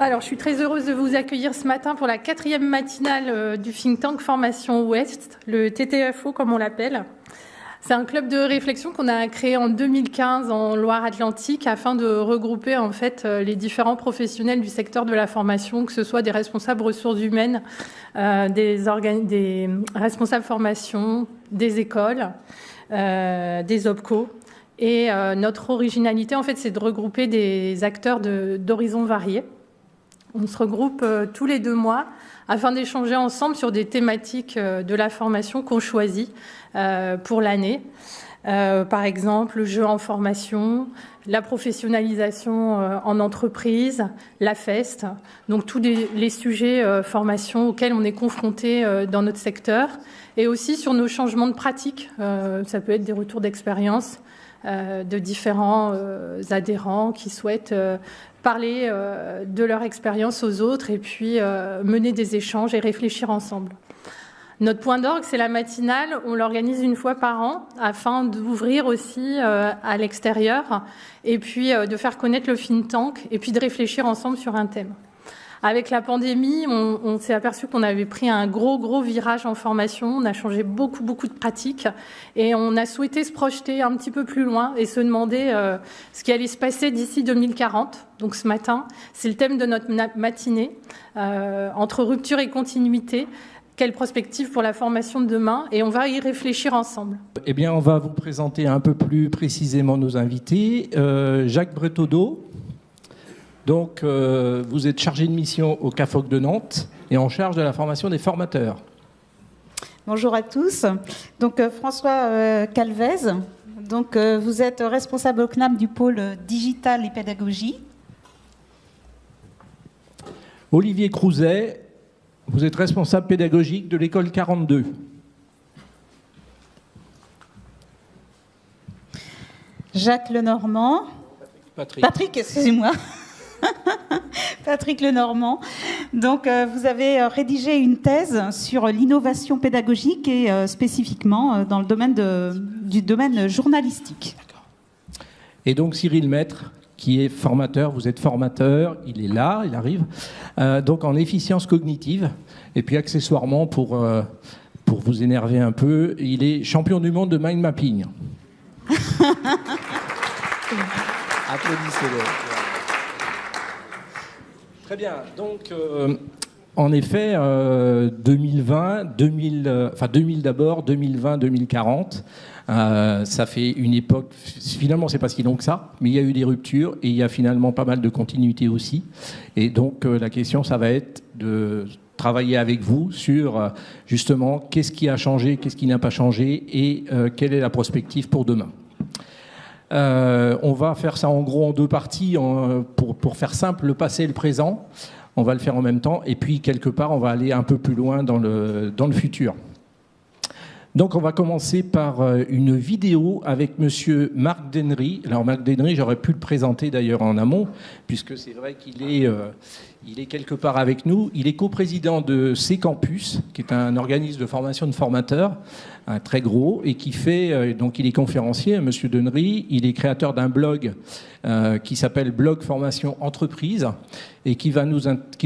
Alors, je suis très heureuse de vous accueillir ce matin pour la 4e matinale du think tank Formation Ouest, le TTFO comme on l'appelle. C'est un club de réflexion qu'on a créé en 2015 en Loire-Atlantique afin de regrouper en fait les différents professionnels du secteur de la formation, que ce soit des responsables ressources humaines, des responsables formation, des écoles, des OPCO. Et notre originalité, en fait, c'est de regrouper des acteurs d'horizons variés. On se regroupe tous les 2 mois afin d'échanger ensemble sur des thématiques de la formation qu'on choisit pour l'année. Par exemple, le jeu en formation, la professionnalisation en entreprise, la FEST, donc tous les sujets formation auxquels on est confronté dans notre secteur, et aussi sur nos changements de pratique. Ça peut être des retours d'expérience de différents adhérents qui souhaitent parler de leur expérience aux autres et puis mener des échanges et réfléchir ensemble. Notre point d'orgue, c'est la matinale. On l'organise 1 fois par an afin d'ouvrir aussi à l'extérieur et puis de faire connaître le think tank et puis de réfléchir ensemble sur un thème. Avec la pandémie, on s'est aperçu qu'on avait pris un gros virage en formation. On a changé beaucoup de pratiques et on a souhaité se projeter un petit peu plus loin et se demander ce qui allait se passer d'ici 2040. Donc ce matin, c'est le thème de notre matinée, entre rupture et continuité. Quelle prospective pour la formation de demain? Et on va y réfléchir ensemble. Eh bien, on va vous présenter un peu plus précisément nos invités. Jacques Breteaudeau. Donc, vous êtes chargé de mission au CAFOC de Nantes et en charge de la formation des formateurs. Bonjour à tous. Donc, François Calvez. Donc, vous êtes responsable au CNAM du pôle digital et pédagogie. Olivier Crouzet, vous êtes responsable pédagogique de l'école 42. Jacques Lenormand. Patrick, excusez-moi. Patrick Lenormand. Donc, vous avez rédigé une thèse sur l'innovation pédagogique et spécifiquement dans le domaine du domaine journalistique. D'accord. Et donc, Cyril Maître, qui est formateur, vous êtes formateur, il est là, il arrive, donc en efficience cognitive. Et puis, accessoirement, pour vous énerver un peu, il est champion du monde de mind mapping. Applaudissez-le. Très bien. Donc, en effet, 2020 d'abord, 2020, 2040, ça fait une époque, finalement, c'est pas si long que ça, mais il y a eu des ruptures et il y a finalement pas mal de continuité aussi. Et donc, la question, ça va être de travailler avec vous sur, justement, qu'est-ce qui a changé, qu'est-ce qui n'a pas changé et quelle est la prospective pour demain. On va faire ça en gros en 2 parties pour faire simple, le passé et le présent. On va le faire en même temps et puis quelque part on va aller un peu plus loin dans le futur. Donc on va commencer par une vidéo avec monsieur Marc Dennery. Alors Marc Dennery, j'aurais pu le présenter d'ailleurs en amont puisque c'est vrai qu'il est quelque part avec nous. Il est coprésident de C-Campus, qui est un organisme de formation de formateurs, un très gros, et qui fait, donc il est conférencier, monsieur Dennery, il est créateur d'un blog qui s'appelle Blog Formation Entreprise, et qui va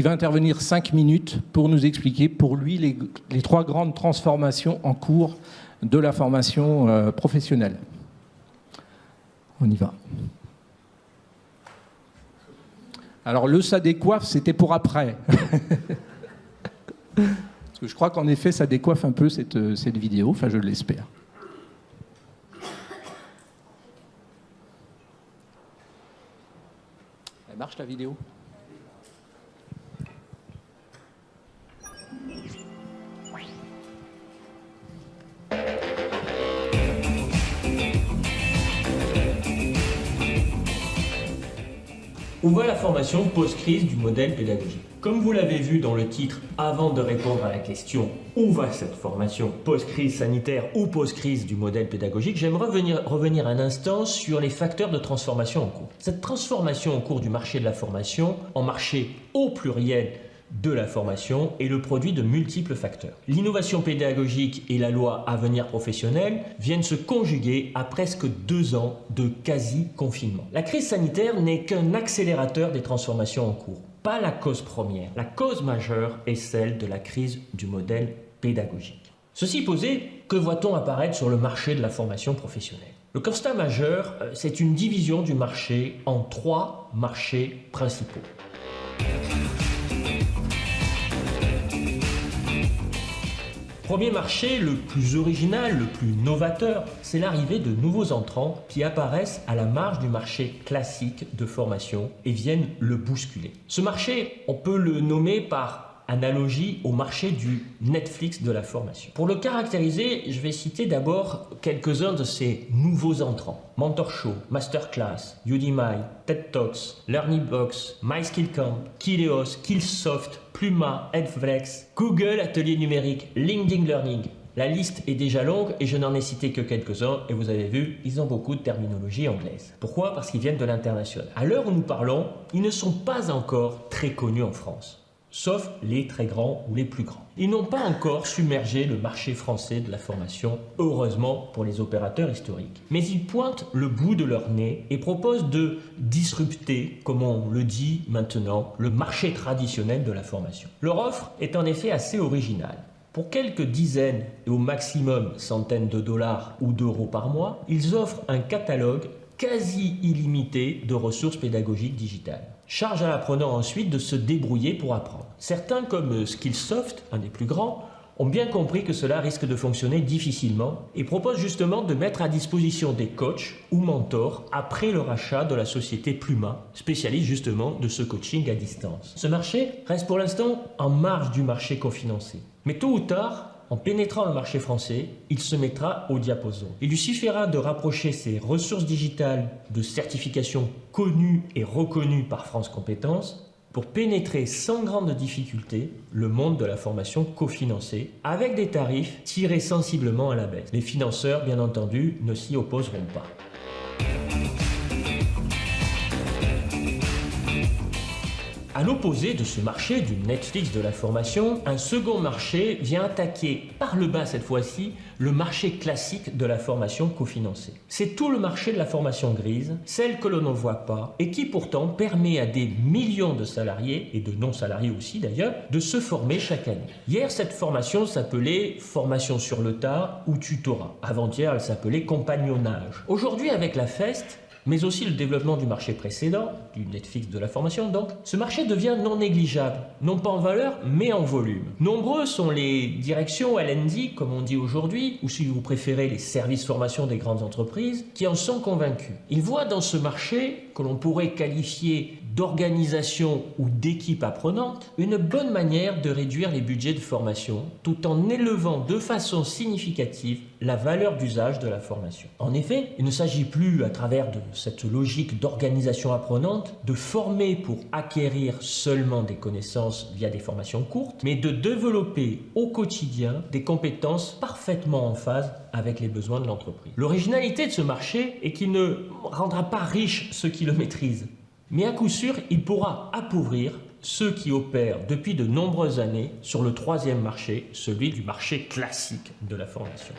intervenir 5 minutes pour nous expliquer pour lui les 3 grandes transformations en cours de la formation professionnelle. On y va. Alors le ça décoiffe, c'était pour après. Parce que je crois qu'en effet, ça décoiffe un peu cette vidéo, enfin je l'espère. Elle marche la vidéo ? Où va la formation post-crise du modèle pédagogique? Comme vous l'avez vu dans le titre, avant de répondre à la question « Où va cette formation post-crise sanitaire ou post-crise du modèle pédagogique ?», j'aimerais revenir un instant sur les facteurs de transformation en cours. Cette transformation en cours du marché de la formation, en marché au pluriel de la formation, est le produit de multiples facteurs. L'innovation pédagogique et la loi Avenir professionnel viennent se conjuguer à presque 2 ans de quasi-confinement. La crise sanitaire n'est qu'un accélérateur des transformations en cours. pas la cause première. La cause majeure est celle de la crise du modèle pédagogique. Ceci posé, que voit-on apparaître sur le marché de la formation professionnelle? Le constat majeur, c'est une division du marché en 3 marchés principaux. Premier marché, le plus original, le plus novateur, c'est l'arrivée de nouveaux entrants qui apparaissent à la marge du marché classique de formation et viennent le bousculer. Ce marché, on peut le nommer par analogie au marché du Netflix de la formation. Pour le caractériser, je vais citer d'abord quelques-uns de ces nouveaux entrants. Mentor Show, Masterclass, Udemy, TED Talks, LearnyBox, MySkillCamp, Kileos, Skillsoft, Pluma, Edflex, Google Atelier Numérique, LinkedIn Learning. La liste est déjà longue et je n'en ai cité que quelques-uns et vous avez vu, ils ont beaucoup de terminologie anglaise. Pourquoi? Parce qu'ils viennent de l'international. À l'heure où nous parlons, ils ne sont pas encore très connus en France. Sauf les très grands ou les plus grands. Ils n'ont pas encore submergé le marché français de la formation, heureusement pour les opérateurs historiques. Mais ils pointent le bout de leur nez et proposent de disrupter, comme on le dit maintenant, le marché traditionnel de la formation. Leur offre est en effet assez originale. Pour quelques dizaines et au maximum centaines de dollars ou d'euros par mois, ils offrent un catalogue quasi illimité de ressources pédagogiques digitales. Charge à l'apprenant ensuite de se débrouiller pour apprendre. Certains, comme Skillsoft, un des plus grands, ont bien compris que cela risque de fonctionner difficilement et proposent justement de mettre à disposition des coachs ou mentors après le rachat de la société Pluma, spécialiste justement de ce coaching à distance. Ce marché reste pour l'instant en marge du marché cofinancé. Mais tôt ou tard, en pénétrant le marché français, il se mettra au diapason. Il lui suffira de rapprocher ses ressources digitales de certifications connues et reconnues par France Compétences pour pénétrer sans grande difficulté le monde de la formation cofinancée avec des tarifs tirés sensiblement à la baisse. Les financeurs, bien entendu, ne s'y opposeront pas. À l'opposé de ce marché du Netflix de la formation, un second marché vient attaquer par le bas cette fois-ci le marché classique de la formation cofinancée. C'est tout le marché de la formation grise, celle que l'on ne voit pas et qui pourtant permet à des millions de salariés, et de non-salariés aussi d'ailleurs, de se former chaque année. Hier, cette formation s'appelait formation sur le tas ou tutorat. Avant-hier, elle s'appelait compagnonnage. Aujourd'hui, avec la FEST, mais aussi le développement du marché précédent, du Netflix de la formation donc, ce marché devient non négligeable, non pas en valeur, mais en volume. Nombreux sont les directions L&D, comme on dit aujourd'hui, ou si vous préférez les services formation des grandes entreprises, qui en sont convaincus. Ils voient dans ce marché, que l'on pourrait qualifier d'organisation ou d'équipe apprenante, une bonne manière de réduire les budgets de formation, tout en élevant de façon significative la valeur d'usage de la formation. En effet, il ne s'agit plus, à travers de cette logique d'organisation apprenante, de former pour acquérir seulement des connaissances via des formations courtes, mais de développer au quotidien des compétences parfaitement en phase avec les besoins de l'entreprise. L'originalité de ce marché est qu'il ne rendra pas riches ceux qui le maîtrisent, mais à coup sûr, il pourra appauvrir ceux qui opèrent depuis de nombreuses années sur le troisième marché, celui du marché classique de la formation.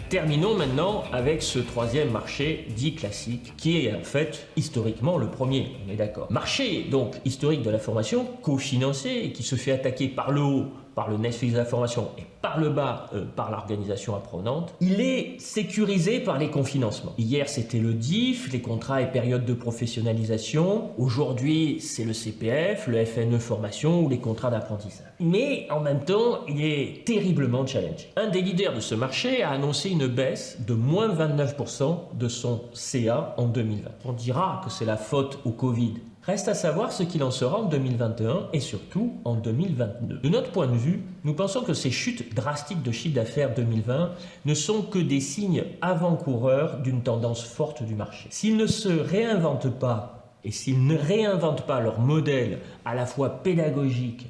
Terminons maintenant avec ce troisième marché dit classique, qui est en fait historiquement le premier, on est d'accord. Marché donc historique de la formation, cofinancé, et qui se fait attaquer par le haut par le Netflix de la formation et par le bas par l'organisation apprenante, il est sécurisé par les confinancements. Hier c'était le DIF, les contrats et périodes de professionnalisation. Aujourd'hui c'est le CPF, le FNE formation ou les contrats d'apprentissage. Mais en même temps il est terriblement challengé. Un des leaders de ce marché a annoncé une baisse de moins 29% de son CA en 2020. On dira que c'est la faute au Covid. Reste à savoir ce qu'il en sera en 2021 et surtout en 2022. De notre point de vue, nous pensons que ces chutes drastiques de chiffre d'affaires 2020 ne sont que des signes avant-coureurs d'une tendance forte du marché. S'ils ne se réinventent pas et s'ils ne réinventent pas leur modèle à la fois pédagogique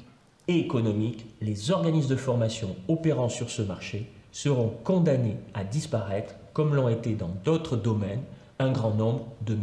et économique, les organismes de formation opérant sur ce marché seront condamnés à disparaître comme l'ont été dans d'autres domaines un grand nombre de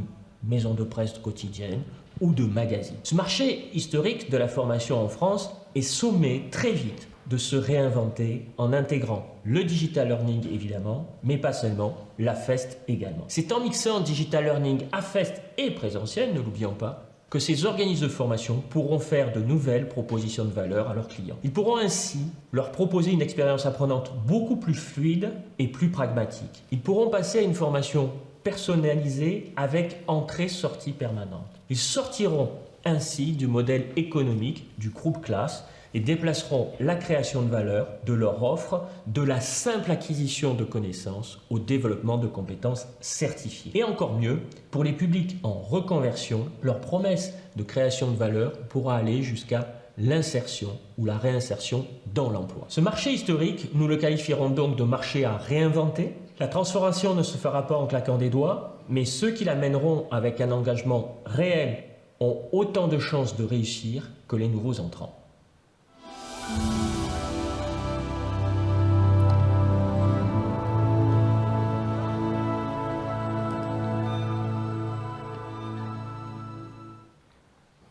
maisons de presse quotidiennes ou de magazines. Ce marché historique de la formation en France est sommé très vite de se réinventer en intégrant le digital learning évidemment, mais pas seulement, la FEST également. C'est en mixant digital learning à FEST et présentiel, ne l'oublions pas, que ces organismes de formation pourront faire de nouvelles propositions de valeur à leurs clients. Ils pourront ainsi leur proposer une expérience apprenante beaucoup plus fluide et plus pragmatique. Ils pourront passer à une formation personnalisée avec entrée-sortie permanente. Ils sortiront ainsi du modèle économique du groupe classe et déplaceront la création de valeur de leur offre de la simple acquisition de connaissances au développement de compétences certifiées. Et encore mieux, pour les publics en reconversion, leur promesse de création de valeur pourra aller jusqu'à l'insertion ou la réinsertion dans l'emploi. Ce marché historique, nous le qualifierons donc de marché à réinventer. La transformation ne se fera pas en claquant des doigts, mais ceux qui la mèneront avec un engagement réel ont autant de chances de réussir que les nouveaux entrants.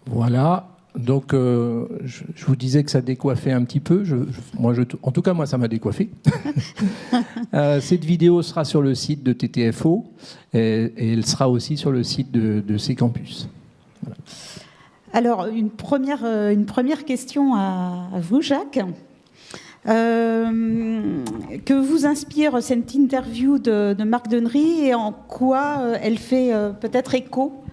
Voilà, donc je vous disais que ça décoiffait un petit peu. En tout cas, moi, ça m'a décoiffé. Cette vidéo sera sur le site de TTFO et elle sera aussi sur le site de C-Campus. Voilà. Alors, une première question à vous, Jacques. Que vous inspire cette interview de Marc Denery et en quoi elle fait peut-être écho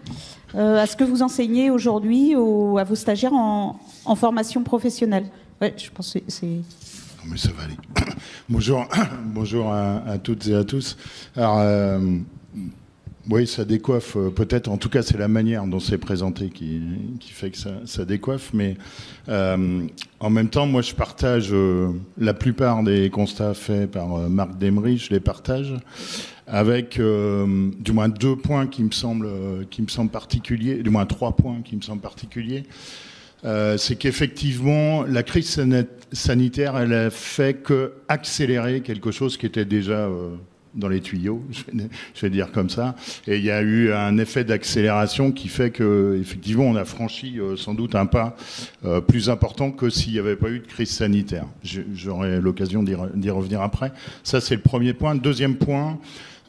à ce que vous enseignez aujourd'hui ou à vos stagiaires en formation professionnelle? Ouais, je pense que c'est... Non, mais ça va aller. Bonjour à toutes et à tous. Alors, oui, ça décoiffe peut-être, en tout cas c'est la manière dont c'est présenté qui fait que ça décoiffe, mais en même temps, moi je partage la plupart des constats faits par Marc Denery, je les partage, avec du moins 2 points qui me semblent particuliers, du moins 3 points qui me semblent particuliers. C'est qu'effectivement, la crise sanitaire, elle a fait qu'accélérer quelque chose qui était déjà dans les tuyaux, je vais dire comme ça. Et il y a eu un effet d'accélération qui fait qu'effectivement, on a franchi sans doute un pas plus important que s'il n'y avait pas eu de crise sanitaire. J'aurai l'occasion d'y revenir après. Ça, c'est le premier point. Deuxième point,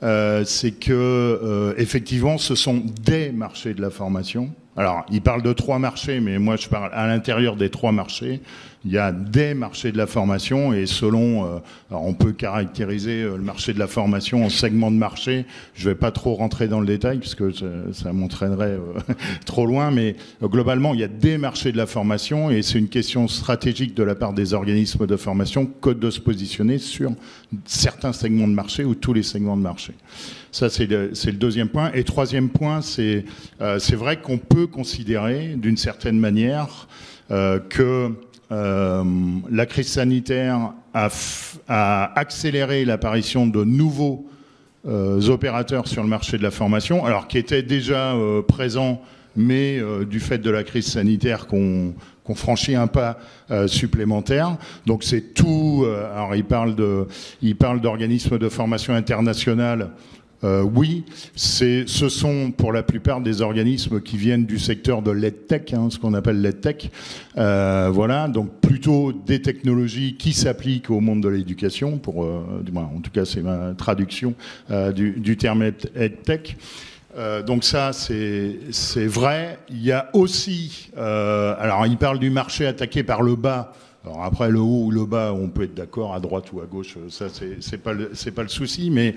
c'est que effectivement, ce sont des marchés de la formation. Alors, il parle de 3 marchés, mais moi, je parle à l'intérieur des 3 marchés. Il y a des marchés de la formation et selon... alors on peut caractériser le marché de la formation en segments de marché. Je ne vais pas trop rentrer dans le détail puisque ça m'entraînerait trop loin, mais globalement, il y a des marchés de la formation et c'est une question stratégique de la part des organismes de formation que de se positionner sur certains segments de marché ou tous les segments de marché. Ça, c'est le deuxième point. Et troisième point, c'est vrai qu'on peut considérer d'une certaine manière que la crise sanitaire a accéléré l'apparition de nouveaux opérateurs sur le marché de la formation, alors qui étaient déjà présents, mais du fait de la crise sanitaire qu'on franchit un pas supplémentaire. Donc c'est tout. Alors il parle d'organismes de formation internationale. Oui, ce sont pour la plupart des organismes qui viennent du secteur de l'EdTech, ce qu'on appelle l'EdTech. Voilà, donc plutôt des technologies qui s'appliquent au monde de l'éducation, du moins, en tout cas c'est ma traduction du terme EdTech. Donc ça, c'est vrai. Il y a aussi, alors il parle du marché attaqué par le bas. Alors après, le haut ou le bas, on peut être d'accord, à droite ou à gauche, ça c'est pas le souci, mais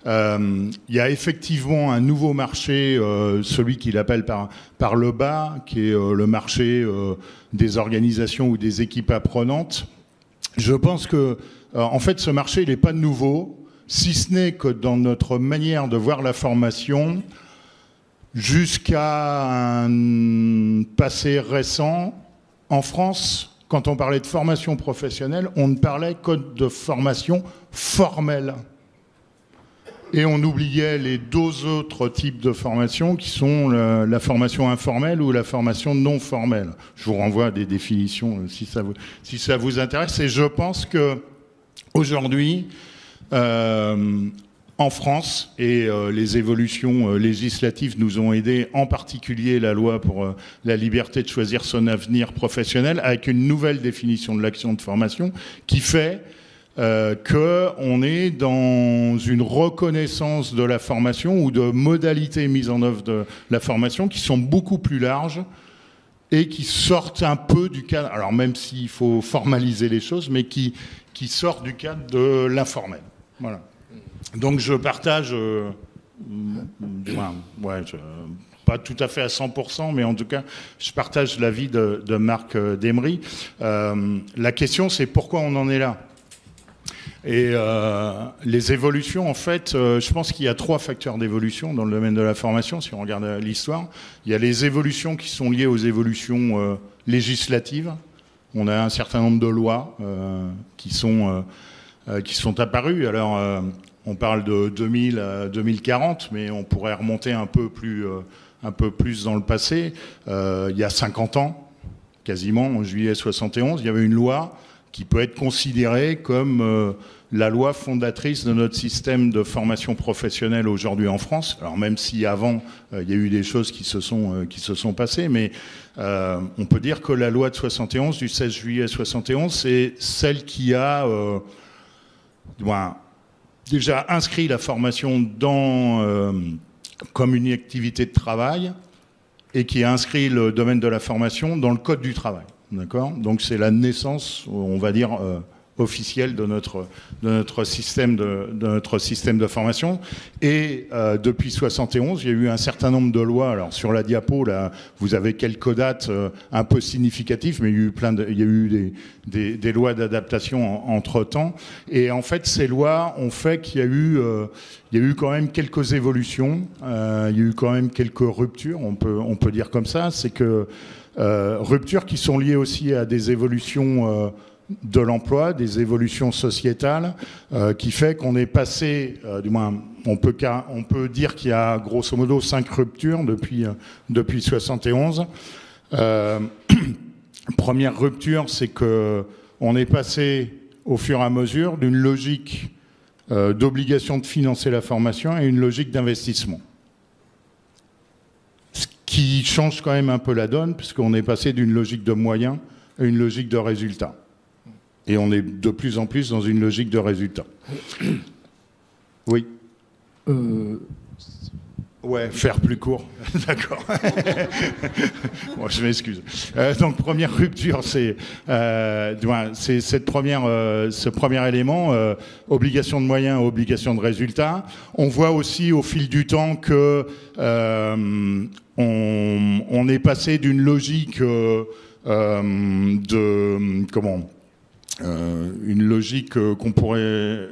il y a effectivement un nouveau marché, celui qu'il appelle par le bas, qui est le marché des organisations ou des équipes apprenantes. Je pense que, en fait, ce marché, il n'est pas nouveau, si ce n'est que dans notre manière de voir la formation, jusqu'à un passé récent, en France, quand on parlait de formation professionnelle, on ne parlait que de formation formelle. Et on oubliait les 2 autres types de formation qui sont la formation informelle ou la formation non formelle. Je vous renvoie à des définitions si ça vous intéresse. Et je pense que aujourd'hui, en France, et les évolutions législatives nous ont aidés, en particulier la loi pour la liberté de choisir son avenir professionnel, avec une nouvelle définition de l'action de formation qui fait qu'on est dans une reconnaissance de la formation ou de modalités mises en œuvre de la formation qui sont beaucoup plus larges et qui sortent un peu du cadre, alors même s'il faut formaliser les choses, mais qui sortent du cadre de l'informel. Voilà. Donc je partage, pas tout à fait à 100%, mais en tout cas, je partage l'avis de Marc Demery. La question, c'est pourquoi on en est là ? Et les évolutions, en fait, je pense qu'il y a 3 facteurs d'évolution dans le domaine de la formation, si on regarde l'histoire. Il y a les évolutions qui sont liées aux évolutions législatives. On a un certain nombre de lois qui sont apparues. Alors, on parle de 2000 à 2040, mais on pourrait remonter un peu plus dans le passé. Il y a 50 ans, quasiment, en juillet 71, il y avait une loi qui peut être considérée comme la loi fondatrice de notre système de formation professionnelle aujourd'hui en France. Alors même si avant, il y a eu des choses qui se sont passées, mais on peut dire que la loi de 71, du 16 juillet 71, c'est celle qui a déjà inscrit la formation comme une activité de travail et qui a inscrit le domaine de la formation dans le Code du travail. D'accord ? Donc c'est la naissance, on va dire, officielle de notre système de formation. Et depuis 71, il y a eu un certain nombre de lois. Alors sur la diapo, là, vous avez quelques dates un peu significatives, mais il y a eu des lois d'adaptation entre-temps. Et en fait, ces lois ont fait qu'il y a eu quand même quelques évolutions, il y a eu quand même quelques ruptures, on peut dire comme ça. C'est que ruptures qui sont liées aussi à des évolutions de l'emploi, des évolutions sociétales, qui fait qu'on est passé, du moins on peut dire qu'il y a grosso modo 5 ruptures depuis 71. Première rupture, c'est qu'on est passé au fur et à mesure d'une logique d'obligation de financer la formation à une logique d'investissement. Ce qui change quand même un peu la donne, puisqu'on est passé d'une logique de moyens à une logique de résultats. Et on est de plus en plus dans une logique de résultats. Oui. Ouais, faire plus court. D'accord. Bon, je m'excuse. Donc, première rupture, c'est ce premier élément, obligation de moyens, obligation de résultats. On voit aussi au fil du temps que on est passé d'une logique une logique qu'on pourrait,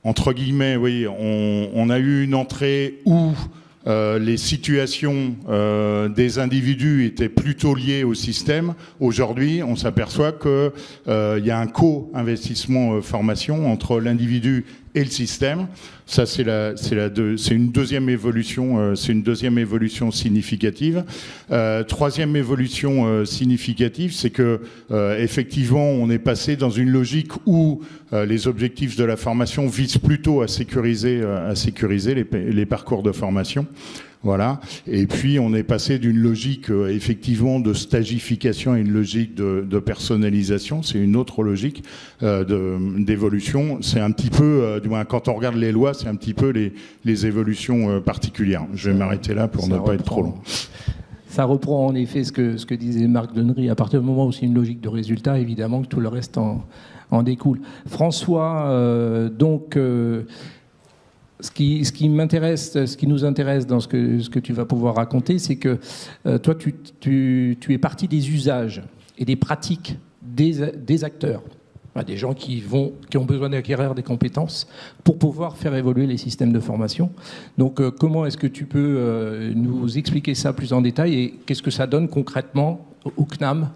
entre guillemets, oui, on a eu une entrée où les situations des individus étaient plutôt liées au système. Aujourd'hui, on s'aperçoit qu'il y a un co-investissement formation entre l'individu et le système. Ça, c'est une deuxième évolution. C'est une deuxième évolution significative. Troisième évolution significative, c'est que effectivement, on est passé dans une logique où les objectifs de la formation visent plutôt à sécuriser les parcours de formation. Voilà. Et puis, on est passé d'une logique, effectivement, de stagification à une logique de personnalisation. C'est une autre logique d'évolution. C'est un petit peu, du moins, quand on regarde les lois, c'est un petit peu les évolutions particulières. Je vais m'arrêter là pour ne pas être trop long. Ça reprend en effet ce que disait Marc Denery. À partir du moment où c'est une logique de résultat, évidemment que tout le reste en découle. François, ce qui m'intéresse, ce qui nous intéresse dans ce que tu vas pouvoir raconter, c'est que toi, tu es parti des usages et des pratiques des acteurs, des gens qui ont besoin d'acquérir des compétences pour pouvoir faire évoluer les systèmes de formation. Donc, comment est-ce que tu peux nous expliquer ça plus en détail et qu'est-ce que ça donne concrètement au CNAM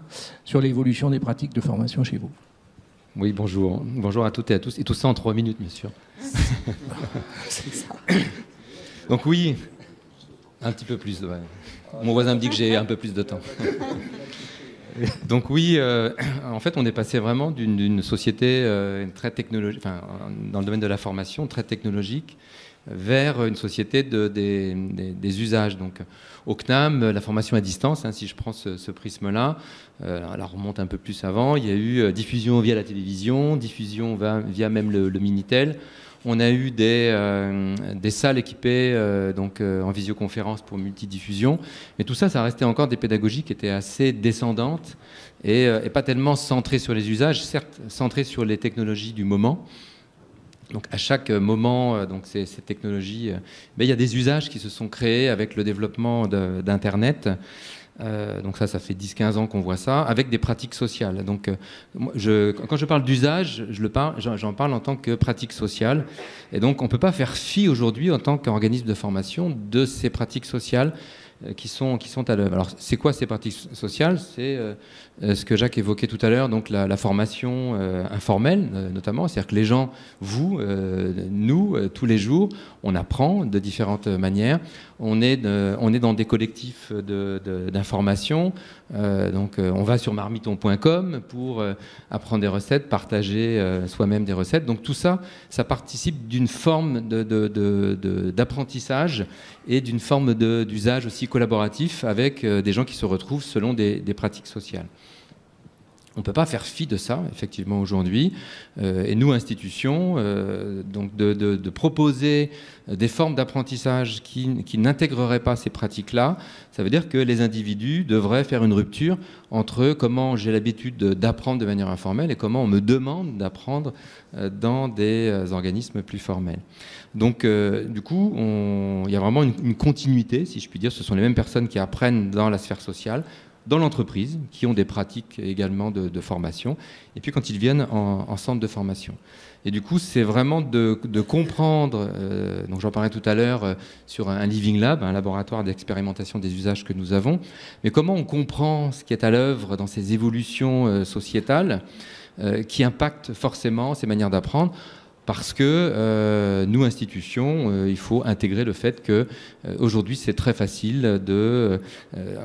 sur l'évolution des pratiques de formation chez vous ? Oui, bonjour. Bonjour à toutes et à tous. Et tout ça en 3 minutes, bien sûr. C'est ça. Donc oui, un petit peu plus. Ouais. Mon voisin me dit que j'ai un peu plus de temps. Donc oui, en fait, on est passé vraiment d'une société très technologique, enfin, dans le domaine de la formation, très technologique, vers une société des usages. Donc, au CNAM, la formation à distance, hein, si je prends ce prisme-là, elle remonte un peu plus avant. Il y a eu diffusion via la télévision, diffusion via même le Minitel. On a eu des salles équipées en visioconférence pour multidiffusion. Mais tout ça, ça restait encore des pédagogies qui étaient assez descendantes et pas tellement centrées sur les usages, certes centrées sur les technologies du moment. Donc à chaque moment, ces technologies, il y a des usages qui se sont créés avec le développement d'Internet. Donc ça fait 10-15 ans qu'on voit ça, avec des pratiques sociales. Donc quand je parle d'usage, j'en parle en tant que pratique sociale. Et donc on ne peut pas faire fi aujourd'hui, en tant qu'organisme de formation, de ces pratiques sociales qui sont à l'œuvre. Alors c'est quoi ces pratiques sociales ? C'est ce que Jacques évoquait tout à l'heure, donc la formation informelle notamment, c'est-à-dire que les gens, vous, nous, tous les jours, on apprend de différentes manières. On est dans des collectifs d'information. On va sur marmiton.com pour apprendre des recettes, partager soi-même des recettes. Donc tout ça, ça participe d'une forme d'apprentissage et d'une forme d'usage aussi collaboratif avec des gens qui se retrouvent selon des pratiques sociales. On ne peut pas faire fi de ça, effectivement, aujourd'hui. Et nous, institutions, de proposer des formes d'apprentissage qui n'intégreraient pas ces pratiques-là, ça veut dire que les individus devraient faire une rupture entre comment j'ai l'habitude d'apprendre de manière informelle et comment on me demande d'apprendre dans des organismes plus formels. Donc, du coup, il y a vraiment une continuité, si je puis dire. Ce sont les mêmes personnes qui apprennent dans la sphère sociale, dans l'entreprise, qui ont des pratiques également de formation, et puis quand ils viennent en centre de formation. Et du coup, c'est vraiment de comprendre, donc j'en parlais tout à l'heure sur un Living Lab, un laboratoire d'expérimentation des usages que nous avons, mais comment on comprend ce qui est à l'œuvre dans ces évolutions sociétales qui impactent forcément ces manières d'apprendre. Parce que nous, institutions, il faut intégrer le fait qu'aujourd'hui, c'est très facile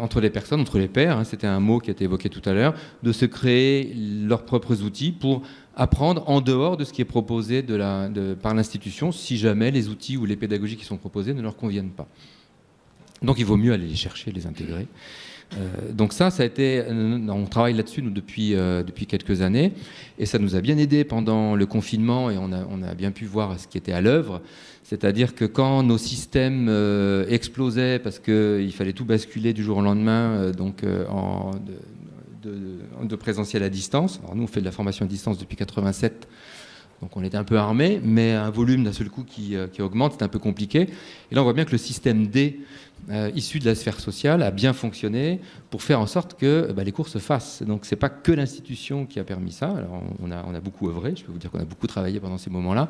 entre les personnes, entre les pairs, hein, c'était un mot qui a été évoqué tout à l'heure, de se créer leurs propres outils pour apprendre en dehors de ce qui est proposé par l'institution, si jamais les outils ou les pédagogies qui sont proposées ne leur conviennent pas. Donc il vaut mieux aller les chercher, les intégrer. Donc ça a été, on travaille là-dessus nous depuis quelques années et ça nous a bien aidé pendant le confinement et on a bien pu voir ce qui était à l'œuvre, c'est-à-dire que quand nos systèmes explosaient parce qu'il fallait tout basculer du jour au lendemain de présentiel à distance. Alors nous on fait de la formation à distance depuis 87. Donc on était un peu armés, mais un volume d'un seul coup qui augmente, c'est un peu compliqué. Et là on voit bien que le système D issu de la sphère sociale a bien fonctionné pour faire en sorte que les cours se fassent. Donc c'est pas que l'institution qui a permis ça. Alors on a beaucoup œuvré, je peux vous dire qu'on a beaucoup travaillé pendant ces moments-là.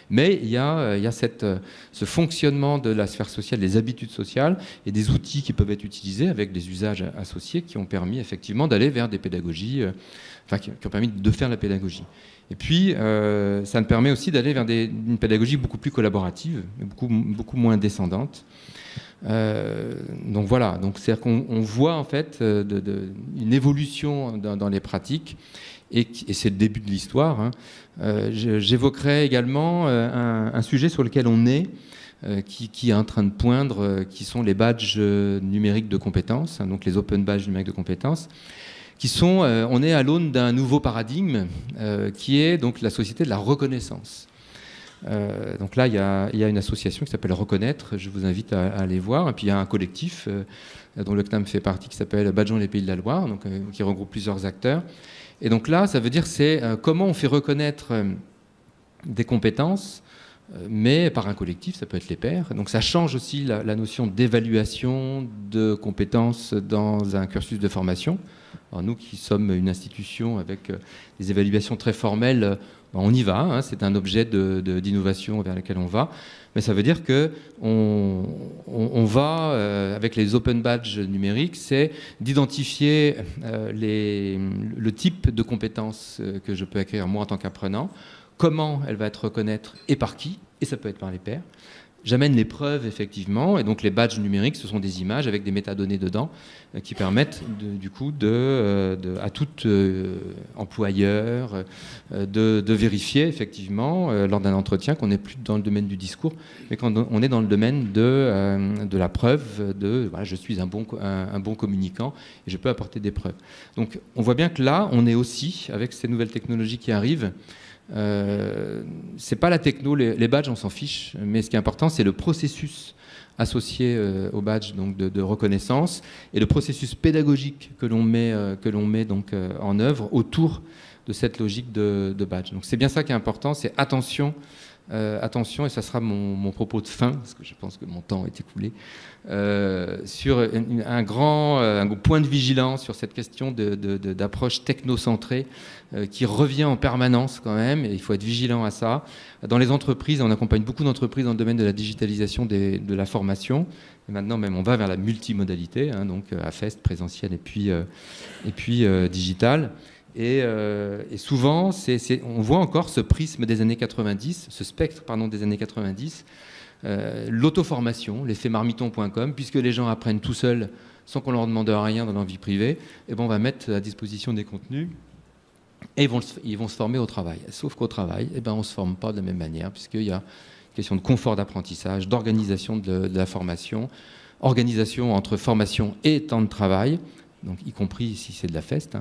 Mais il y a ce fonctionnement de la sphère sociale, des habitudes sociales et des outils qui peuvent être utilisés avec des usages associés qui ont permis effectivement d'aller vers des pédagogies, qui ont permis de faire la pédagogie. Et puis, ça nous permet aussi d'aller vers une pédagogie beaucoup plus collaborative, beaucoup moins descendante. Donc voilà, c'est-à-dire qu'on voit en fait une évolution dans les pratiques et c'est le début de l'histoire. Hein. J'évoquerai également un sujet sur lequel on est, qui est en train de poindre, qui sont les badges numériques de compétences, hein, donc les open badges numériques de compétences. On est à l'aune d'un nouveau paradigme qui est donc la société de la reconnaissance. Donc là, il y a une association qui s'appelle Reconnaître, je vous invite à aller voir. Et puis il y a un collectif dont le CNAM fait partie qui s'appelle Badgeons les Pays de la Loire, donc, qui regroupe plusieurs acteurs. Et donc là, ça veut dire c'est comment on fait reconnaître des compétences, mais par un collectif, ça peut être les pairs. Donc ça change aussi la notion d'évaluation de compétences dans un cursus de formation. Alors nous qui sommes une institution avec des évaluations très formelles, on y va, hein, c'est un objet d'innovation vers lequel on va, mais ça veut dire qu'on va, avec les open badges numériques, c'est d'identifier le type de compétences que je peux acquérir moi en tant qu'apprenant, comment elle va être reconnaître et par qui, et ça peut être par les pairs, J'amène les preuves, effectivement, et donc les badges numériques, ce sont des images avec des métadonnées dedans qui permettent, à tout employeur de vérifier, effectivement, lors d'un entretien, qu'on n'est plus dans le domaine du discours, mais qu'on est dans le domaine de la preuve, voilà, je suis un bon communicant et je peux apporter des preuves. Donc, on voit bien que là, on est aussi, avec ces nouvelles technologies qui arrivent, c'est pas la techno, les badges on s'en fiche, mais ce qui est important c'est le processus associé au badge donc de reconnaissance et le processus pédagogique que l'on met donc en œuvre autour de cette logique de badge. Donc c'est bien ça qui est important, c'est attention, et ça sera mon propos de fin, parce que je pense que mon temps est écoulé, sur un point de vigilance sur cette question d'approche technocentrée qui revient en permanence quand même, et il faut être vigilant à ça. Dans les entreprises, on accompagne beaucoup d'entreprises dans le domaine de la digitalisation de la formation. Et maintenant même, on va vers la multimodalité, donc AFEST, présentiel et puis digital. Et souvent, on voit encore ce prisme des années 90, ce spectre des années 90, l'auto-formation, l'effet marmiton.com, puisque les gens apprennent tout seuls sans qu'on leur demande rien dans leur vie privée, et on va mettre à disposition des contenus et ils vont se former au travail. Sauf qu'au travail, on ne se forme pas de la même manière, puisqu'il y a une question de confort d'apprentissage, d'organisation de la formation, organisation entre formation et temps de travail, donc y compris si c'est de la feste.